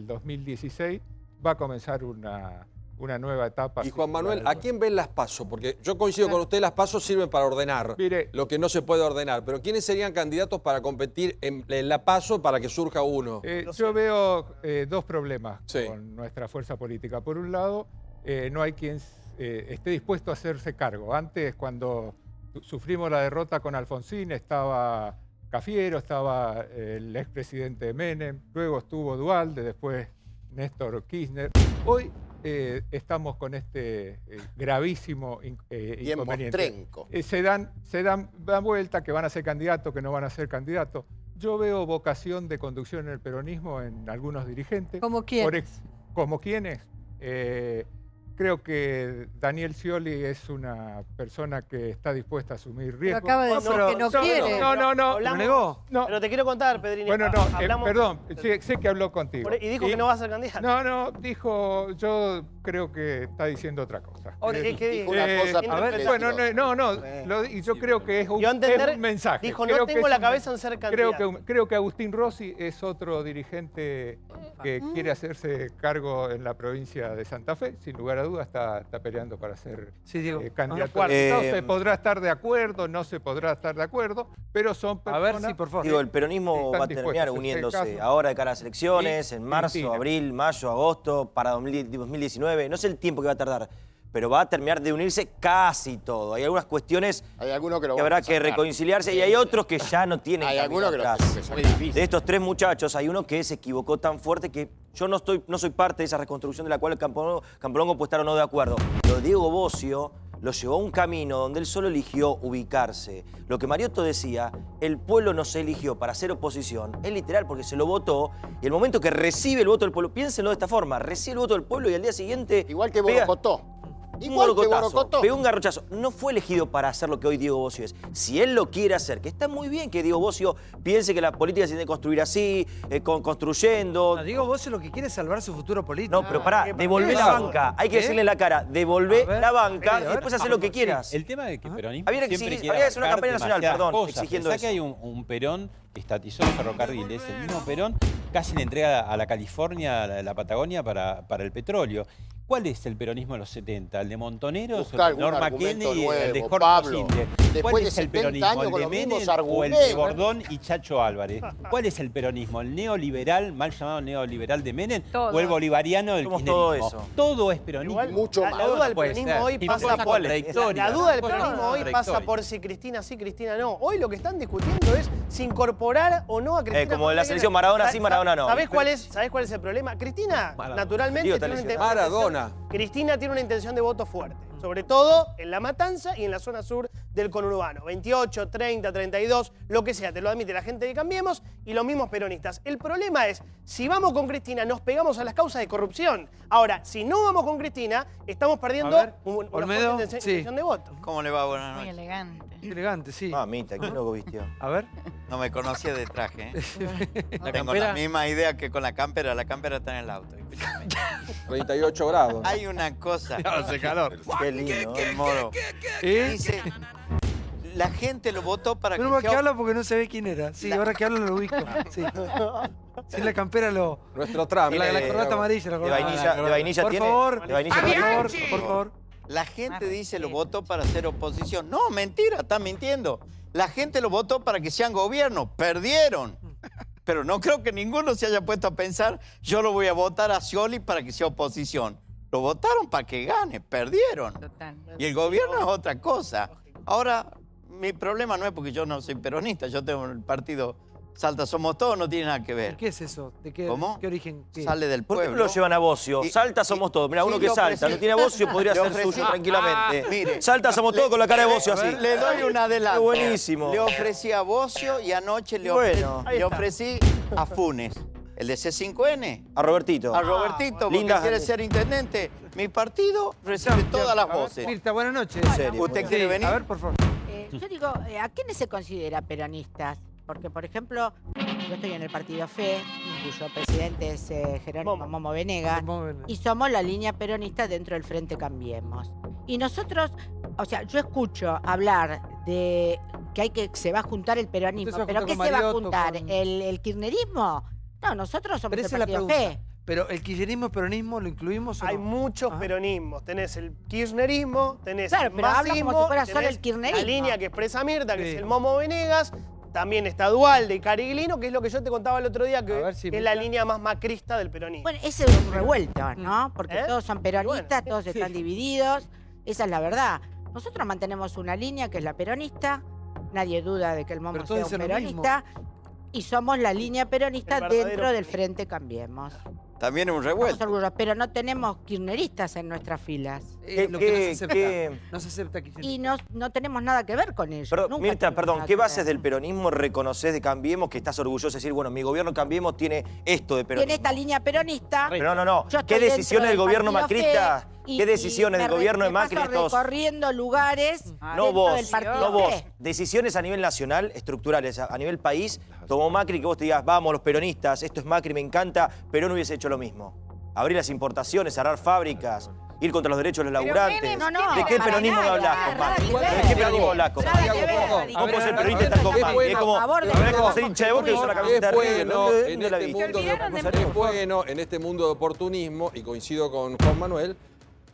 2016 va a comenzar una nueva etapa. Y Juan Manuel, ¿a quién ven las PASO? Porque yo coincido con usted, las PASO sirven para ordenar lo que no se puede ordenar. Pero ¿quiénes serían candidatos para competir en la PASO para que surja uno? Yo veo dos problemas con nuestra fuerza política. Por un lado, no hay quien esté dispuesto a hacerse cargo. Antes, cuando sufrimos la derrota con Alfonsín, estaba Cafiero, estaba el expresidente Menem, luego estuvo Duhalde, después Néstor Kirchner. Hoy estamos con este gravísimo inconveniente. Se dan vuelta que van a ser candidatos, que no van a ser candidatos. Yo veo vocación de conducción en el peronismo en algunos dirigentes. ¿Cómo quiénes? ¿Cómo quiénes? Creo que Daniel Scioli es una persona que está dispuesta a asumir riesgos. Pero acaba de decir que no quiere. No. ¿Lo negó? No. Pero te quiero contar, Pedrini. Bueno, perdón, sé que habló contigo. Y dijo que no va a ser candidato. No, dijo, yo creo que está diciendo otra cosa. Ahora, ¿qué dijo? Yo creo que es un mensaje. Dijo, no tengo la cabeza en ser candidato. Creo que Agustín Rossi es otro dirigente que quiere hacerse cargo en la provincia de Santa Fe, sin lugar a dudas está peleando para ser candidato. No se podrá estar de acuerdo, no se podrá estar de acuerdo, pero son personas... A ver, por favor. Digo, el peronismo va a terminar uniéndose ahora de cara a las elecciones, en marzo, abril, mayo, agosto, para 2019. No sé el tiempo que va a tardar, pero va a terminar de unirse casi todo. Hay algunas cuestiones que habrá que reconciliarse y hay otros que ya no tienen camino atrás. De estos tres muchachos hay uno que se equivocó tan fuerte que yo no soy parte de esa reconstrucción de la cual el Campolongo puede estar o no de acuerdo. Pero Diego Bossio lo llevó a un camino donde él solo eligió ubicarse. Lo que Mariotto decía, el pueblo no se eligió para hacer oposición, es literal porque se lo votó y el momento que recibe el voto del pueblo, piénsenlo de esta forma, recibe el voto del pueblo y al día siguiente... Igual que Borocotó. Pegó un garrochazo. No fue elegido para hacer lo que hoy Diego Bossio es. Si él lo quiere hacer, que está muy bien que Diego Bossio piense que la política se tiene que construir así, construyendo. No, Diego Bossio lo que quiere es salvar su futuro político. No, pero pará, devolvé la banca. Hay que decirle en la cara, devolvé la banca y después hacer lo que quieras. El tema de que peronismo habría que hacer una campaña nacional, perdón, exigiendo eso. Que hay un Perón que estatizó el ferrocarril, es el mismo Perón, casi le entrega a la California, a la Patagonia para el petróleo. ¿Cuál es el peronismo de los 70? ¿El de Montoneros, el de Norma Kennedy, el de Jorge Schindler? ¿Cuál es el peronismo? ¿El de Menem o el de Bordón y Chacho Álvarez? ¿Cuál es el peronismo? ¿El neoliberal, mal llamado neoliberal de Menem? ¿O el bolivariano del kirchnerismo? Todo eso. Todo es peronismo. La duda del peronismo hoy pasa por... La duda del peronismo hoy pasa por si Cristina sí, Cristina no. Hoy lo que están discutiendo es si incorporar o no a Cristina. Como en la selección Maradona sí, Maradona no. ¿Sabés cuál es el problema? Cristina, naturalmente, Cristina tiene una intención de voto fuerte, sobre todo en La Matanza y en la zona sur del conurbano. 28, 30, 32, lo que sea, te lo admite la gente de Cambiemos y los mismos peronistas. El problema es, si vamos con Cristina, nos pegamos a las causas de corrupción. Ahora, si no vamos con Cristina, estamos perdiendo una fuerte intención de voto. ¿Cómo le va? Buenas noches. Muy elegante. Qué elegante, sí. Mamita, qué loco vistió. A ver. No me conocía de traje, Tengo la misma idea que con la campera está en el auto. 38 grados. Hay una cosa. Hace calor. Qué lindo, Moro. Dice, la gente lo votó para no que habla porque no se ve quién era. Sí, ahora que habla lo ubico. Sí. Sin la campera lo... Nuestro Trump. La corbata amarilla. La corbata. De vainilla tiene. Por favor. La gente dice lo votó para hacer oposición. No, mentira, está mintiendo. La gente lo votó para que sean gobierno. Perdieron. Pero no creo que ninguno se haya puesto a pensar, yo lo voy a votar a Scioli para que sea oposición. Lo votaron para que gane, perdieron. Total. Y el gobierno es otra cosa. Ahora, mi problema no es porque yo no soy peronista, yo tengo el partido Salta Somos Todos no tiene nada que ver. ¿Qué es eso? ¿De qué, ¿Cómo? ¿Qué origen? ¿Qué? Sale del ¿Por pueblo. qué no lo llevan a Bocio? Salta Somos Todos. Mira, uno que salta, no tiene a Bocio, podría ser suyo tranquilamente. Mire, Salta Somos Todos con la cara de Bocio así. Le doy un adelanto. Qué buenísimo. Le ofrecí a Bocio y anoche le ofrecí a Funes. El de C5N. A Robertito. A Robertito, porque quiere ser intendente. Mi partido recibe todas las voces. Mirta, buenas noches. En serio. ¿Usted quiere venir? A ver, por favor. Yo digo, ¿a quiénes se considera peronistas? Porque, por ejemplo, yo estoy en el partido FE, cuyo presidente es Jerónimo Momo Venegas, y somos la línea peronista dentro del Frente Cambiemos. Y nosotros, o sea, yo escucho hablar de que se va a juntar el peronismo, pero ¿qué se va a juntar? ¿El kirchnerismo? No, nosotros somos el partido FE. Pero el kirchnerismo, peronismo, ¿lo incluimos o no? Hay muchos peronismos. Tenés el kirchnerismo, tenés Claro, el pero habla masismo, como si fuera solo tenés el kirchnerismo. la línea que expresa Mirta, que es el Momo Venegas. También está Dualde y Cariglino, que es lo que yo te contaba el otro día, que es la línea más macrista del peronismo. Bueno, ese es un revuelto, ¿no? Porque todos son peronistas, todos están divididos. Esa es la verdad. Nosotros mantenemos una línea que es la peronista. Nadie duda de que el Momo sea un peronista. Y somos la línea peronista dentro del Frente Cambiemos. También es un revuelto. Estamos orgullosos, pero no tenemos kirchneristas en nuestras filas. Lo que no se acepta Y no tenemos nada que ver con ellos. Pero, Nunca Mirta, tuvimos perdón, nada ¿qué que bases ver. del peronismo reconoces de Cambiemos que estás orgulloso de decir, bueno, mi gobierno Cambiemos tiene esto de peronismo? Tiene esta línea peronista. Pero no. Yo ¿Qué estoy decisiones del dentro gobierno partido macrista? FE ¿Qué decisiones del gobierno de Macri paso estos? recorriendo lugares No dentro vos, del partido no vos. FE. Decisiones a nivel nacional, estructurales, a nivel país, tomó Macri que vos te digas, vamos, los peronistas, esto es Macri, me encanta, pero no hubiese hecho lo mismo. Abrir las importaciones, cerrar fábricas, ir contra los derechos de los laburantes. ¿De qué peronismo me hablas con Macri? ¿De qué peronismo hablas con Macri? ¿Cómo puede ser peronista y estar con Macri? Es como ser hincha de Boca y usar la camiseta de River. Es bueno en este mundo de oportunismo, y coincido con Juan Manuel,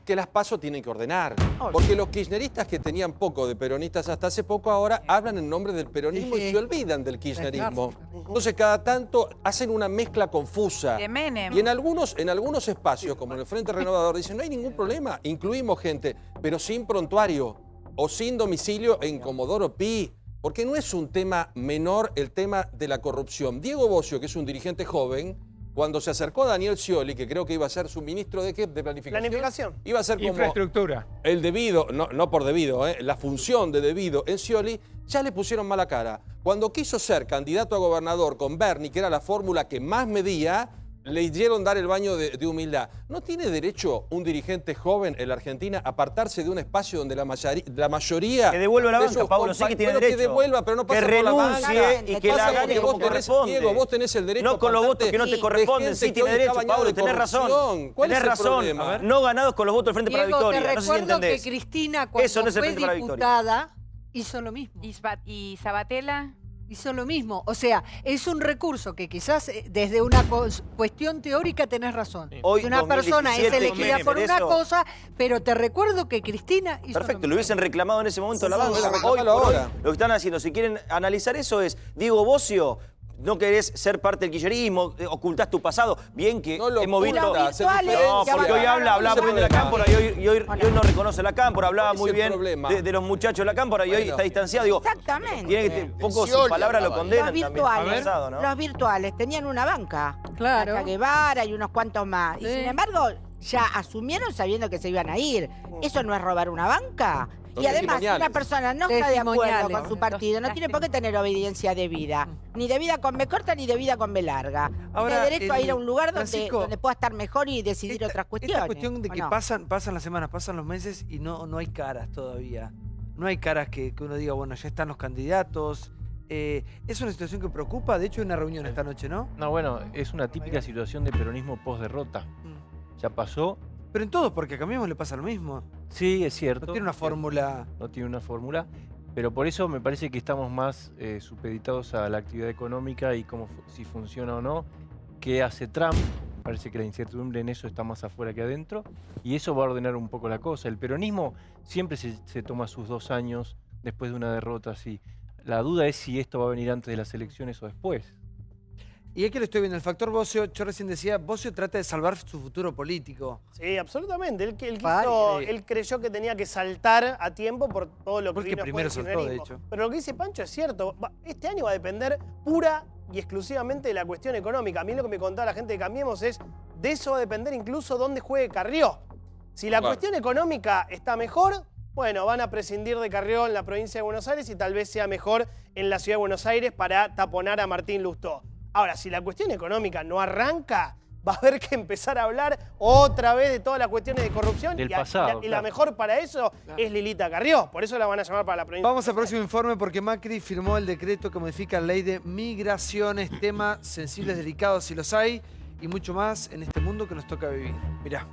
que las PASO tienen que ordenar. Porque los kirchneristas que tenían poco de peronistas hasta hace poco ahora hablan en nombre del peronismo y se olvidan del kirchnerismo. Entonces cada tanto hacen una mezcla confusa. De Menem. Y en algunos espacios, como en el Frente Renovador, dicen no hay ningún problema, incluimos gente, pero sin prontuario o sin domicilio en Comodoro Pi. Porque no es un tema menor el tema de la corrupción. Diego Bocio, que es un dirigente joven, cuando se acercó a Daniel Scioli, que creo que iba a ser su ministro de ¿qué? ¿De planificación? Iba a ser como infraestructura. El debido, no por debido, la función de debido en Scioli, ya le pusieron mala cara. Cuando quiso ser candidato a gobernador con Berni, que era la fórmula que más medía, le hicieron dar el baño de humildad. ¿No tiene derecho un dirigente joven en la Argentina a apartarse de un espacio donde la mayoría... Que devuelva la banca, Pablo, sí que tiene derecho. Que devuelva, pero no pasa que por la banca. renuncie y que la gane como corresponde. Diego, vos tenés el derecho no con los votos que no te corresponden, sí tiene derecho, Pablo, tenés razón. Tenés razón, no ganados con los votos del Frente para la Victoria. Te recuerdo que Cristina, cuando fue diputada, hizo lo mismo. ¿Y Sabatella? Hizo lo mismo. O sea, es un recurso que quizás desde una cuestión teórica tenés razón. Hoy, si una persona es elegida por una cosa, pero te recuerdo que Cristina hizo perfecto, lo hubiesen reclamado en ese momento la banca. Hoy lo que están haciendo, si quieren analizar eso es, Diego Bocio, no querés ser parte del kirchnerismo, ocultás tu pasado. Bien que hemos visto... No, porque hoy hablaba muy bien de la Cámpora y hoy no reconoce la Cámpora, hablaba muy bien de los muchachos de la Cámpora y hoy está distanciado. Digo, exactamente. Tiene que poco sus palabras lo condenan virtuales, también. ¿No? Los virtuales tenían una banca. Claro. La Guevara y unos cuantos más. Y sin embargo, ya asumieron sabiendo que se iban a ir. ¿Eso no es robar una banca? Y además, si una persona no está de acuerdo con su partido, no tiene por qué tener obediencia debida. Ni debida con B corta, ni debida con B larga. Tiene derecho a ir a un lugar donde pueda estar mejor y decidir otras cuestiones. Esta cuestión de que pasan las semanas, pasan los meses y no hay caras todavía. No hay caras que uno diga, bueno, ya están los candidatos. Es una situación que preocupa. De hecho, hay una reunión esta noche, ¿no? No, bueno, es una típica situación de peronismo post-derrota. Ya pasó. Pero en todo, porque a Cambiemos le pasa lo mismo. Sí, es cierto. No tiene una fórmula. No tiene una fórmula, pero por eso me parece que estamos más supeditados a la actividad económica y si funciona o no. ¿Qué hace Trump? Me parece que la incertidumbre en eso está más afuera que adentro y eso va a ordenar un poco la cosa. El peronismo siempre se toma sus 2 años después de una derrota así. La duda es si esto va a venir antes de las elecciones o después. Y aquí lo estoy viendo, el factor Bocio, yo recién decía, Bocio trata de salvar su futuro político. Sí, absolutamente. Él creyó que tenía que saltar a tiempo por todo lo que vino primero saltó, de hecho. Pero lo que dice Pancho es cierto. Este año va a depender pura y exclusivamente de la cuestión económica. A mí lo que me contaba la gente de Cambiemos es, de eso va a depender incluso dónde juegue Carrió. Si la cuestión económica está mejor, bueno, van a prescindir de Carrió en la provincia de Buenos Aires y tal vez sea mejor en la ciudad de Buenos Aires para taponar a Martín Lustó. Ahora, si la cuestión económica no arranca, va a haber que empezar a hablar otra vez de todas las cuestiones de corrupción. Del pasado, y la mejor para eso es Lilita Carrió. Por eso la van a llamar para la provincia. Vamos al próximo informe porque Macri firmó el decreto que modifica la ley de migraciones, temas sensibles, delicados si los hay, y mucho más en este mundo que nos toca vivir. Mirá.